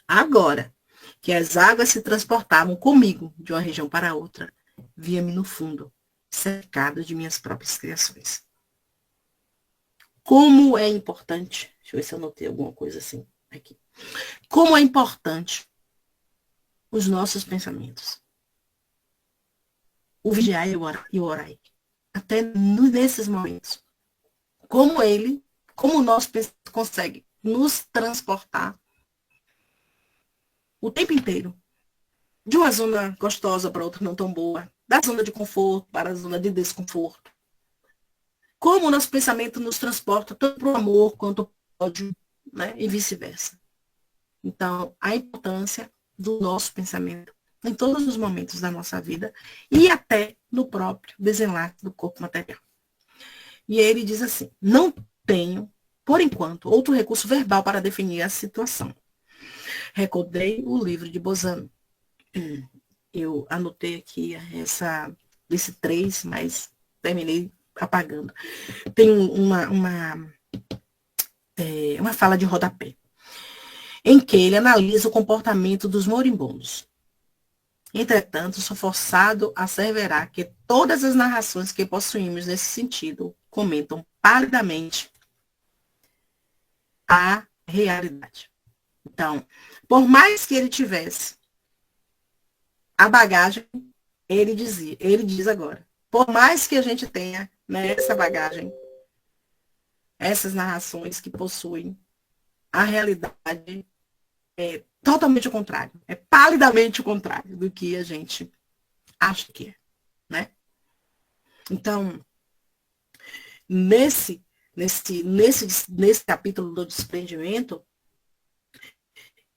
Agora que as águas se transportavam comigo de uma região para outra, via-me no fundo, cercado de minhas próprias criações. Como é importante, deixa eu ver se eu anotei alguma coisa assim aqui. Como é importante os nossos pensamentos. O vigiar e o orar. Até nesses momentos. Como o nosso pensamento consegue nos transportar o tempo inteiro. De uma zona gostosa para outra não tão boa. Da zona de conforto para a zona de desconforto. como o nosso pensamento nos transporta tanto para o amor quanto para o ódio, né? E vice-versa. Então, a importância do nosso pensamento em todos os momentos da nossa vida e até no próprio desenlace do corpo material. E ele diz assim: não tenho, por enquanto, outro recurso verbal para definir a situação. Recordei o livro de Bozano. Eu anotei aqui esse 3, mas terminei apagando. Tem uma fala de rodapé, em que ele analisa o comportamento dos moribundos. Entretanto, sou forçado a asseverar que todas as narrações que possuímos nesse sentido comentam palidamente a realidade. Então, por mais que ele tivesse a bagagem, ele diz agora, por mais que a gente tenha, né, essa bagagem, essas narrações que possuem, a realidade é totalmente o contrário, é palidamente o contrário do que a gente acha que é, né? Então, nesse capítulo do desprendimento,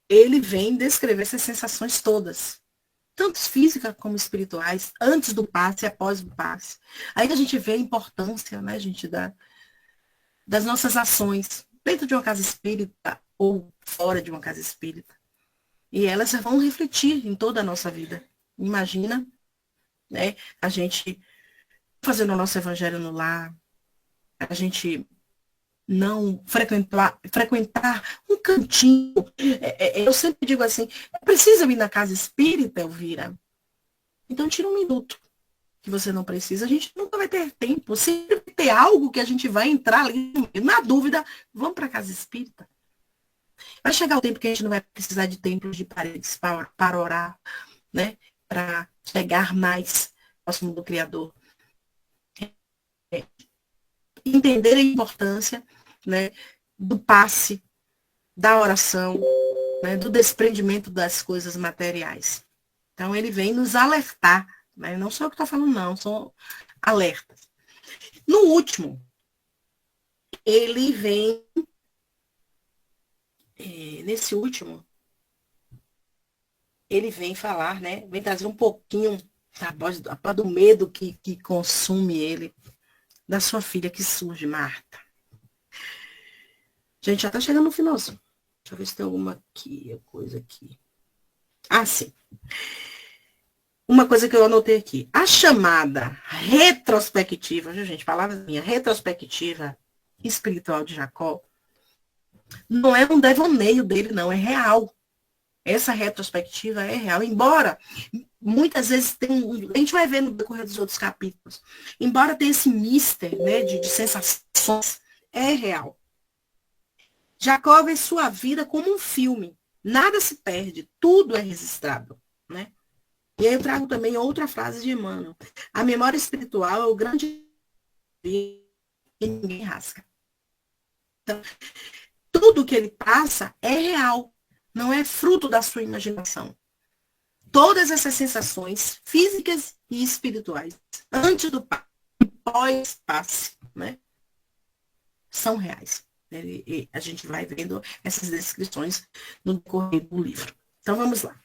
ele vem descrever essas sensações todas, tanto físicas como espirituais, antes do passe e após o passe. Aí a gente vê a importância, né, gente, das nossas ações dentro de uma casa espírita ou fora de uma casa espírita. E elas vão refletir em toda a nossa vida. Imagina, né, a gente fazendo o nosso evangelho no lar, a gente não frequentar um cantinho. Eu sempre digo assim, precisa ir na casa espírita, Elvira? Então tira um minuto que você não precisa. A gente nunca vai ter tempo. Se ter algo que a gente vai entrar ali, na dúvida, vamos para a casa espírita. Vai chegar o tempo que a gente não vai precisar de templos de paredes para orar, né? Para chegar mais próximo do Criador. Entender a importância, né, do passe, da oração, né, do desprendimento das coisas materiais. Então, ele vem nos alertar, né? Não sou eu que estou falando, não, são alertas. No último, ele vem, nesse último, ele vem falar, né, vem trazer um pouquinho do medo que consome ele, da sua filha que surge, Marta. Gente, já está chegando no finalzinho. Deixa eu ver se tem alguma coisa aqui. Ah, sim. Uma coisa que eu anotei aqui. A chamada retrospectiva, viu, gente? Palavra minha, retrospectiva espiritual de Jacó, não é um devaneio dele, não. É real. Essa retrospectiva é real. Embora, muitas vezes, a gente vai ver no decorrer dos outros capítulos, embora tenha esse mister, né, de sensações, é real. Jacó vê sua vida como um filme. Nada se perde, tudo é registrado, né? E aí eu trago também outra frase de Emmanuel. A memória espiritual é o grande que ninguém rasga. Então, tudo que ele passa é real, não é fruto da sua imaginação. Todas essas sensações físicas e espirituais, antes do passe e pós-passe, né, são reais. E a gente vai vendo essas descrições no decorrer do livro. Então, vamos lá.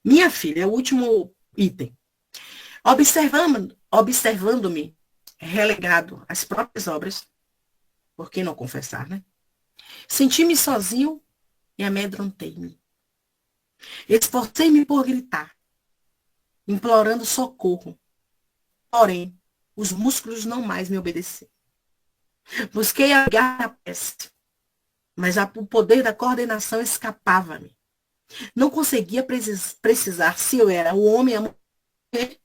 Minha filha, é o último item. Observando-me relegado às próprias obras, por que não confessar, né? Senti-me sozinho e amedrontei-me. Esforcei-me por gritar, implorando socorro. Porém, os músculos não mais me obedeceram. Busquei abrigar a peste, mas o poder da coordenação escapava-me. Não conseguia precisar se eu era o homem a morrer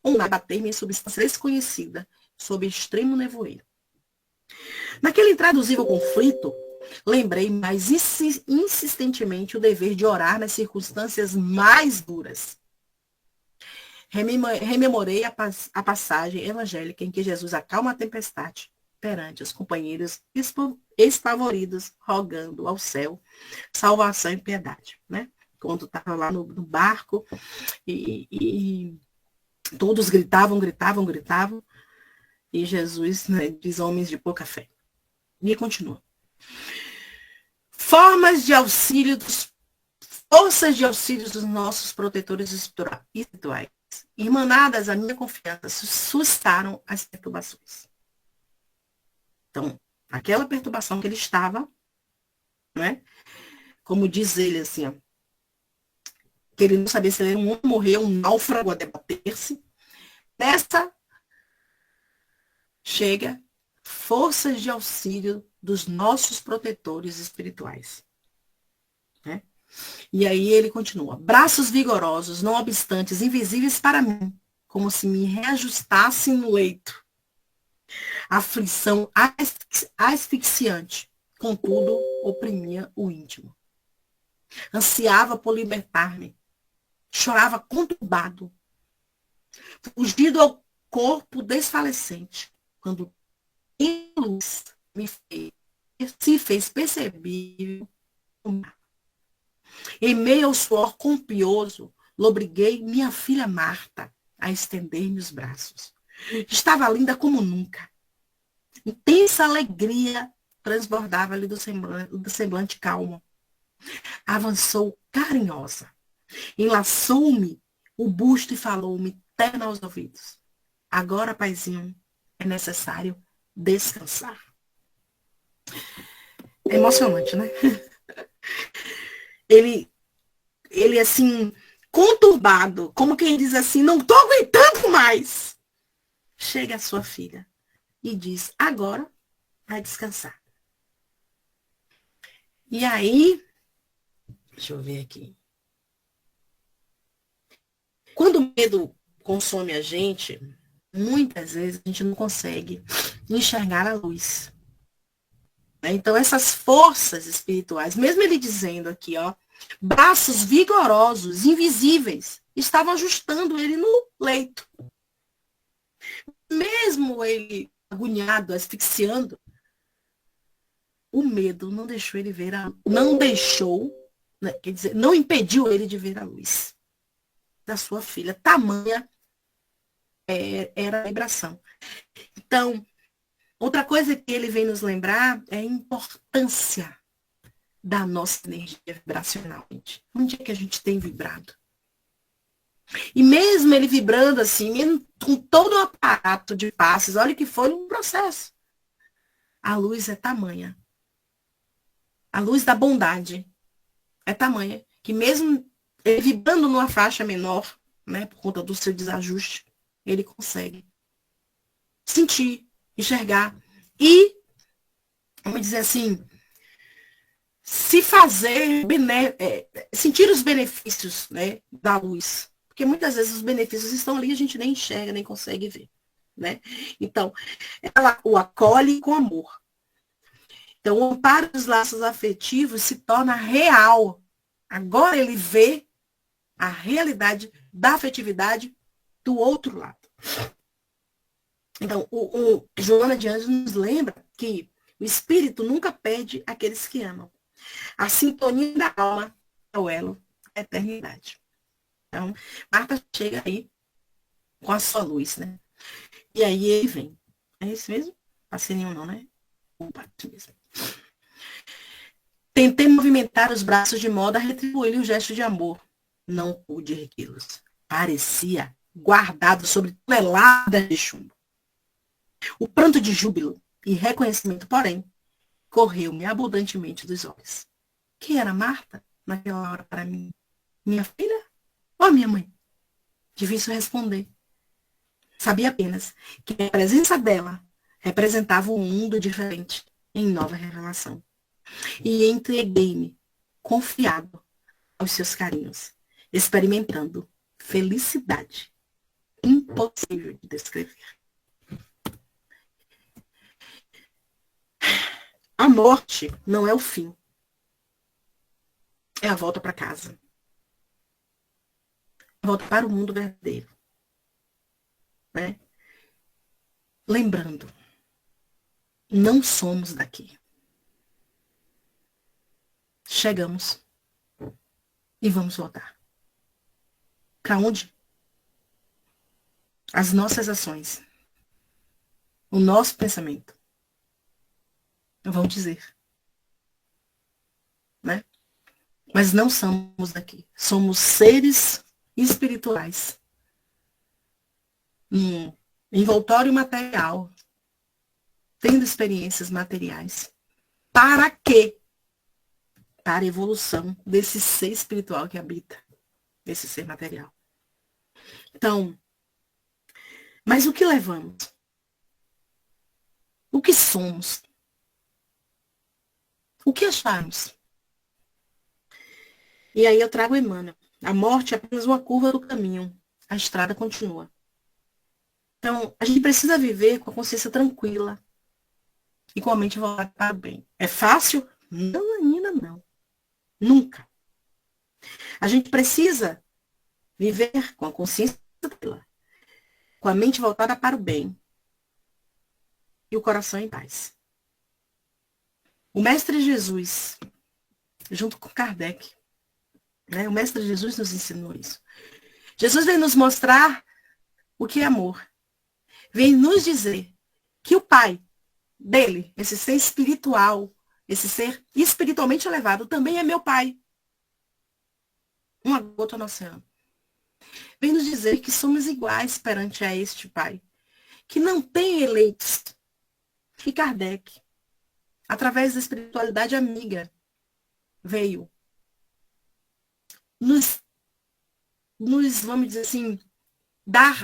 ou a bater-me em substância desconhecida, sob extremo nevoeiro. Naquele intraduzível conflito, lembrei mais insistentemente o dever de orar nas circunstâncias mais duras. Rememorei a passagem evangélica em que Jesus acalma a tempestade perante os companheiros espavoridos, rogando ao céu salvação e piedade, né? Quando estava lá no barco e todos gritavam, E Jesus, né, diz homens de pouca fé. E continua. Forças de auxílio dos nossos protetores espirituais, irmanadas à minha confiança, suscitaram as perturbações. Então, aquela perturbação que ele estava, né? Como diz ele assim, ó, que ele não sabia se ele era um homem morrer, um náufrago a debater-se. Nessa chega forças de auxílio dos nossos protetores espirituais. Né? E aí ele continua. Braços vigorosos, não obstantes, invisíveis para mim, como se me reajustassem no leito. Aflição asfixiante, contudo, oprimia o íntimo. Ansiava por libertar-me. Chorava conturbado. Fugido ao corpo desfalecente, quando em luz se fez perceber. Em meio ao suor compioso, lobriguei minha filha Marta a estender-me os braços. Estava linda como nunca. Intensa alegria transbordava-lhe do semblante calmo. Avançou carinhosa. Enlaçou-me o busto e falou-me terna aos ouvidos. Agora, paizinho, é necessário descansar. É emocionante, né? Ele assim, conturbado, como quem diz assim, não estou aguentando mais. Chega a sua filha e diz, agora vai descansar. E aí, deixa eu ver aqui. Quando o medo consome a gente, muitas vezes a gente não consegue enxergar a luz. Então, essas forças espirituais, mesmo ele dizendo aqui, ó, braços vigorosos, invisíveis, estavam ajustando ele no leito. Mesmo ele agoniado, asfixiando, o medo não deixou ele ver né, quer dizer, não impediu ele de ver a luz da sua filha. Tamanha era a vibração. Então, outra coisa que ele vem nos lembrar é a importância da nossa energia vibracional. Gente. Onde é que a gente tem vibrado? E mesmo ele vibrando assim, mesmo com todo o aparato de passes, olha que foi um processo. A luz é tamanha. A luz da bondade é tamanha que mesmo ele vibrando numa faixa menor, né, por conta do seu desajuste, ele consegue sentir, enxergar e, vamos dizer assim, se fazer, sentir os benefícios, né, da luz. Porque muitas vezes os benefícios estão ali e a gente nem enxerga, nem consegue ver. Né? Então, ela o acolhe com amor. Então, o amparo dos laços afetivos se torna real. Agora ele vê a realidade da afetividade do outro lado. Então, o Joana de Anjos nos lembra que o espírito nunca perde aqueles que amam. A sintonia da alma é o elo da eternidade. Então, Marta chega aí com a sua luz, né? E aí ele vem. É isso mesmo? Passei nenhum não, né? Opa, isso mesmo. Tentei movimentar os braços de modo a retribuir-lhe o gesto de amor. Não pude erguê-los. Parecia guardado sobre toneladas de chumbo. O pranto de júbilo e reconhecimento, porém, correu-me abundantemente dos olhos. Quem era Marta naquela hora para mim? Minha filha ou minha mãe? Difícil responder. Sabia apenas que a presença dela representava um mundo diferente em nova revelação. E entreguei-me, confiado aos seus carinhos, experimentando felicidade impossível de descrever. A morte não é o fim. É a volta para casa. A volta para o mundo verdadeiro. Né? Lembrando, não somos daqui. Chegamos e vamos voltar. Para onde? As nossas ações o nosso pensamento. Vão dizer. Né? Mas não somos daqui. Somos seres espirituais. Envoltório material. Tendo experiências materiais. Para quê? Para a evolução desse ser espiritual que habita. Desse ser material. Então, mas o que levamos? O que somos? O que achamos? E aí eu trago Emmanuel. A morte é apenas uma curva do caminho. A estrada continua. Então, a gente precisa viver com a consciência tranquila e com a mente voltada para o bem. É fácil? Não, ainda não. Nunca. A gente precisa viver com a consciência tranquila, com a mente voltada para o bem e o coração em paz. O Mestre Jesus, junto com Kardec, né? O Mestre Jesus nos ensinou isso. Jesus vem nos mostrar o que é amor. Vem nos dizer que o Pai dele, esse ser espiritual, esse ser espiritualmente elevado, também é meu Pai. Uma gota no oceano. Vem nos dizer que somos iguais perante a este Pai, que não tem eleitos. E Kardec, através da espiritualidade amiga, veio nos vamos dizer assim,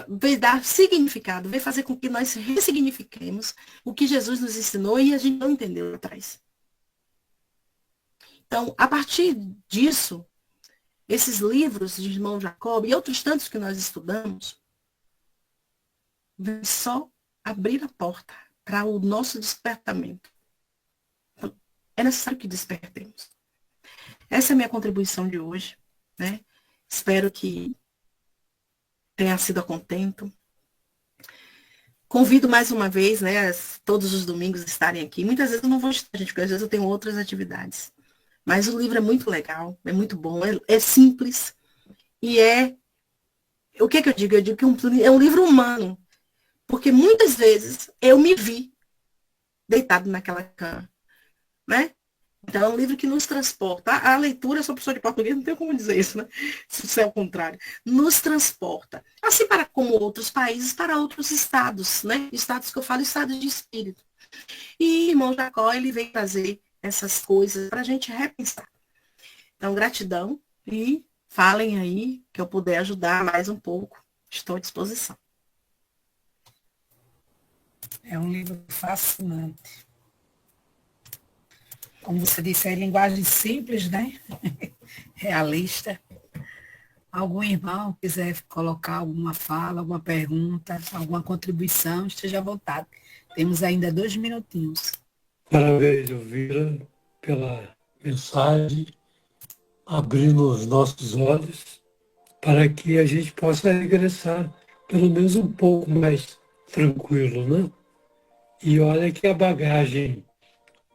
veio dar significado, veio fazer com que nós ressignifiquemos o que Jesus nos ensinou e a gente não entendeu atrás. Então, a partir disso, esses livros de irmão Jacob e outros tantos que nós estudamos, vem só abrir a porta para o nosso despertamento. Então, é necessário que despertemos. Essa é a minha contribuição de hoje, né? Espero que tenha sido a contento. Convido mais uma vez, né, todos os domingos estarem aqui. Muitas vezes eu não vou estar, gente, porque às vezes eu tenho outras atividades. Mas o livro é muito legal, é muito bom, é simples. E o que eu digo? Eu digo que é um livro humano. Porque muitas vezes eu me vi deitado naquela cama, né? Então é um livro que nos transporta. A leitura, eu sou professora de português, não tenho como dizer isso, né? Se é o contrário. Nos transporta. Assim para como outros países, para outros estados, né? Estados que eu falo, estados de espírito. E irmão Jacó, ele vem trazer essas coisas para a gente repensar. Então, gratidão e falem aí que eu puder ajudar mais um pouco. Estou à disposição. É um livro fascinante. Como você disse, é linguagem simples, né? Realista. Algum irmão quiser colocar alguma fala, alguma pergunta, alguma contribuição, esteja à vontade. Temos ainda 2 minutinhos. Parabéns, Elvira, pela mensagem, abrindo os nossos olhos para que a gente possa regressar pelo menos um pouco mais tranquilo, né? E olha que a bagagem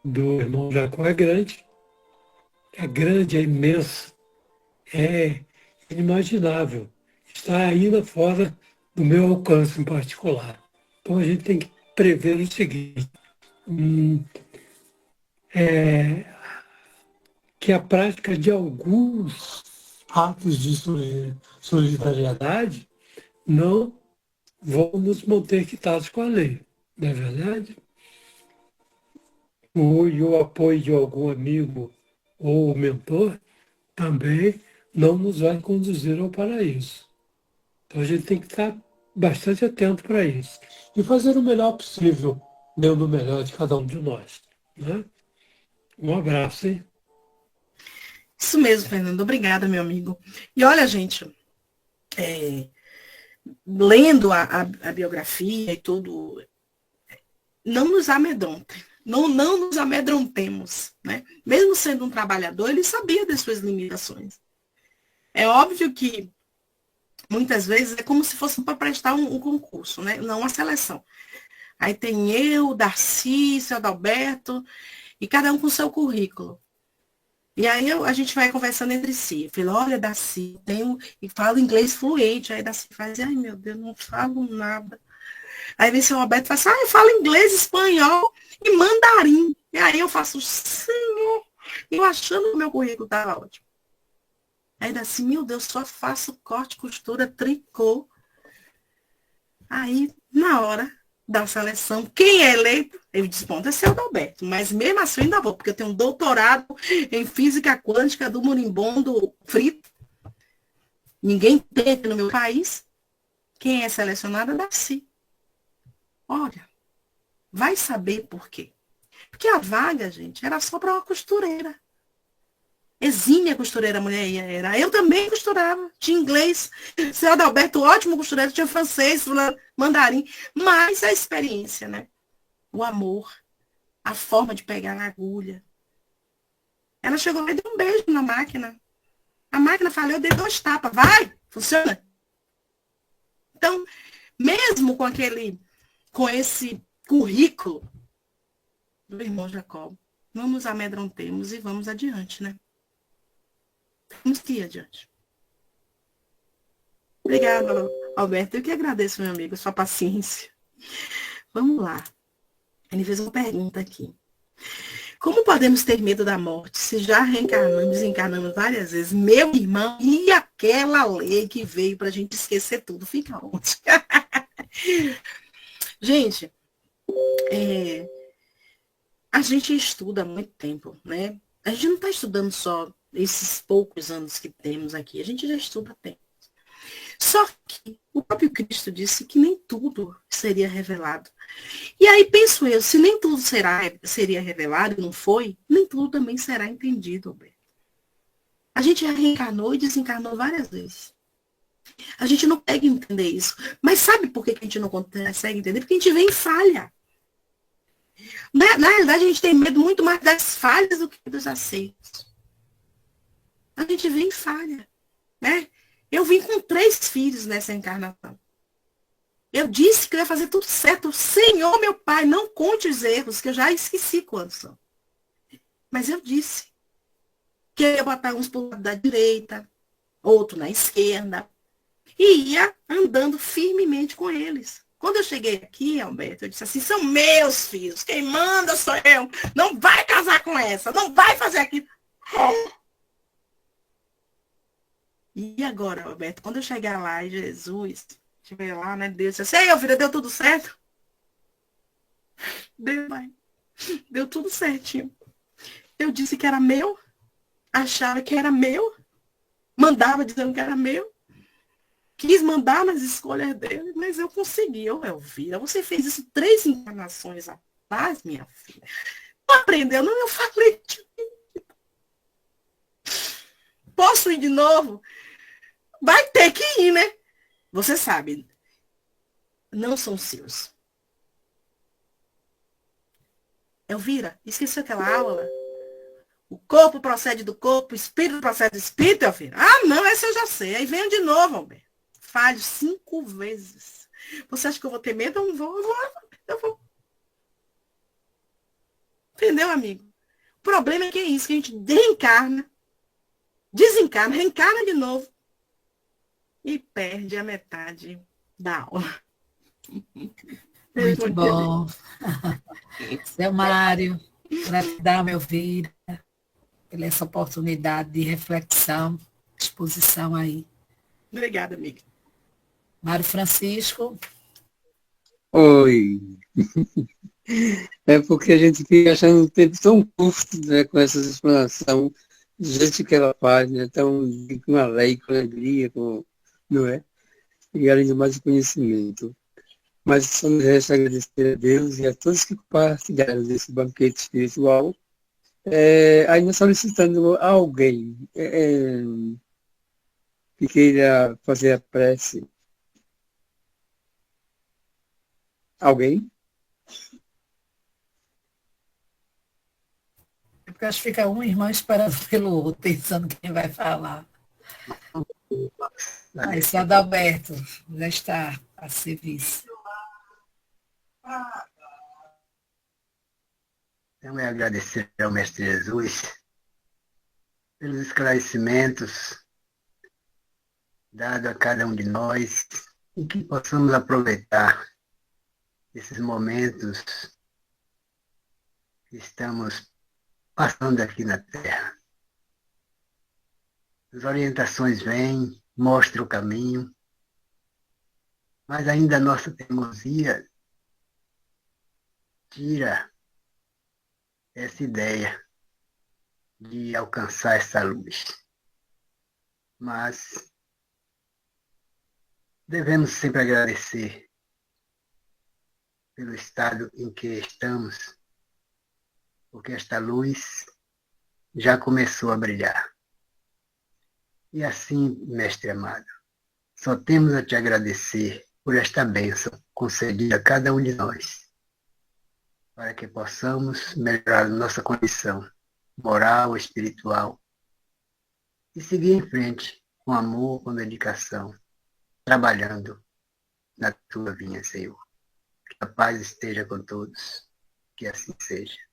do irmão Jacó é grande, é imensa, é inimaginável, está ainda fora do meu alcance em particular. Então a gente tem que prever o seguinte, que a prática de alguns atos de solidariedade não vão nos manter quitados com a lei, não é verdade? E o apoio de algum amigo ou mentor também não nos vai conduzir ao paraíso. Então a gente tem que estar bastante atento para isso. E fazer o melhor possível, dando o melhor de cada um de nós. Né? Um abraço, hein? Isso mesmo, Fernando. Obrigada, meu amigo. E olha, gente, lendo a biografia e tudo, não nos amedrontem. Não nos amedrontemos, né? Mesmo sendo um trabalhador, ele sabia das suas limitações. É óbvio que muitas vezes é como se fosse para prestar um concurso, né? Não uma seleção. Aí tem eu, Darcy, seu Adalberto, e cada um com o seu currículo. E aí a gente vai conversando entre si. Eu falo, olha, Darcy, e falo inglês fluente. Aí Darcy faz, ai meu Deus, não falo nada. Aí vem seu Roberto e fala assim, eu falo inglês, espanhol e mandarim. E aí eu faço, Senhor, eu achando que o meu currículo estava ótimo. Aí dá assim, meu Deus, só faço corte, costura, tricô. Aí, na hora da seleção, quem é eleito? Eu desponto é seu Adalberto, mas mesmo assim eu ainda vou, porque eu tenho um doutorado em física quântica do Murimbondo Frito. Ninguém tem aqui no meu país. Quem é selecionado é Darcy. Olha, vai saber por quê. Porque a vaga, gente, era só para uma costureira. Exímia costureira a mulher era. Eu também costurava. Tinha inglês. Seu Adalberto, ótimo costureiro. Tinha francês, mandarim. Mas a experiência, né? O amor. A forma de pegar na agulha. Ela chegou lá e deu um beijo na máquina. A máquina falou, eu dei 2 tapas. Vai! Funciona. Então, mesmo com esse currículo do irmão Jacob, não nos amedrontemos e vamos adiante, né? Vamos que ir adiante. Obrigada, Alberto. Eu que agradeço, meu amigo, sua paciência. Vamos lá. Ele fez uma pergunta aqui. Como podemos ter medo da morte se já reencarnamos, desencarnamos várias vezes? Meu irmão, e aquela lei que veio para a gente esquecer tudo? Fica onde? Gente, a gente estuda há muito tempo, né? A gente não está estudando só esses poucos anos que temos aqui, a gente já estuda há tempo. Só que o próprio Cristo disse que nem tudo seria revelado. E aí penso eu, se nem tudo seria revelado e não foi, nem tudo também será entendido, Alberto. A gente já reencarnou e desencarnou várias vezes. A gente não consegue entender isso. Mas sabe por que a gente não consegue entender? Porque a gente vem em falha. Na realidade, a gente tem medo muito mais das falhas do que dos acertos. A gente vem em falha, né? Eu vim com 3 filhos nessa encarnação. Eu disse que eu ia fazer tudo certo. Senhor, meu Pai, não conte os erros, que eu já esqueci quantos são. Mas eu disse que eu ia botar uns para o lado da direita, outro na esquerda, e ia andando firmemente com eles. Quando eu cheguei aqui, Alberto, eu disse assim, são meus filhos, quem manda sou eu. Não vai casar com essa, não vai fazer aquilo. E agora, Alberto, quando eu chegar lá e Jesus estiver lá, né, Deus disse assim, ei, filha, deu tudo certo? Deu, mãe. Deu tudo certinho. Eu disse que era meu, achava que era meu, mandava dizendo que era meu, quis mandar nas escolhas dele, mas eu consegui. Elvira, você fez isso 3 encarnações atrás, minha filha. Não aprendeu, não, eu falei de mim. Posso ir de novo? Vai ter que ir, né? Você sabe, não são seus. Elvira, esqueceu aquela aula? O corpo procede do corpo, o espírito procede do espírito, Elvira. Ah, não, essa eu já sei. Aí venho de novo, Alberto. Falho 5 vezes. Você acha que eu vou ter medo? Eu não vou, eu vou. Entendeu, amigo? O problema é que é isso, que a gente reencarna, desencarna, reencarna de novo e perde a metade da aula. Muito bom. Seu Mário, gratidão, meu filho, pela essa oportunidade de reflexão, exposição aí. Obrigada, amiga. Mário Francisco. Oi. É porque a gente fica achando o tempo tão curto, né, com essa explanação do jeito que ela faz, né, tão com alegria, com alegria, não é? E além do mais o conhecimento. Mas só me resta agradecer a Deus e a todos que compartilharam desse banquete espiritual, ainda solicitando a alguém que queira fazer a prece. Alguém? É porque acho que fica um irmão esperando pelo outro, pensando quem vai falar. Esse Adalberto já está a serviço. Também agradecer ao Mestre Jesus pelos esclarecimentos dados a cada um de nós e que possamos aproveitar esses momentos que estamos passando aqui na Terra. As orientações vêm, mostram o caminho, mas ainda a nossa teimosia tira essa ideia de alcançar essa luz. Mas devemos sempre agradecer pelo estado em que estamos, porque esta luz já começou a brilhar. E assim, mestre amado, só temos a te agradecer por esta bênção concedida a cada um de nós, para que possamos melhorar nossa condição moral, espiritual, e seguir em frente com amor, com dedicação, trabalhando na tua vinha, Senhor. Que a paz esteja com todos, que assim seja.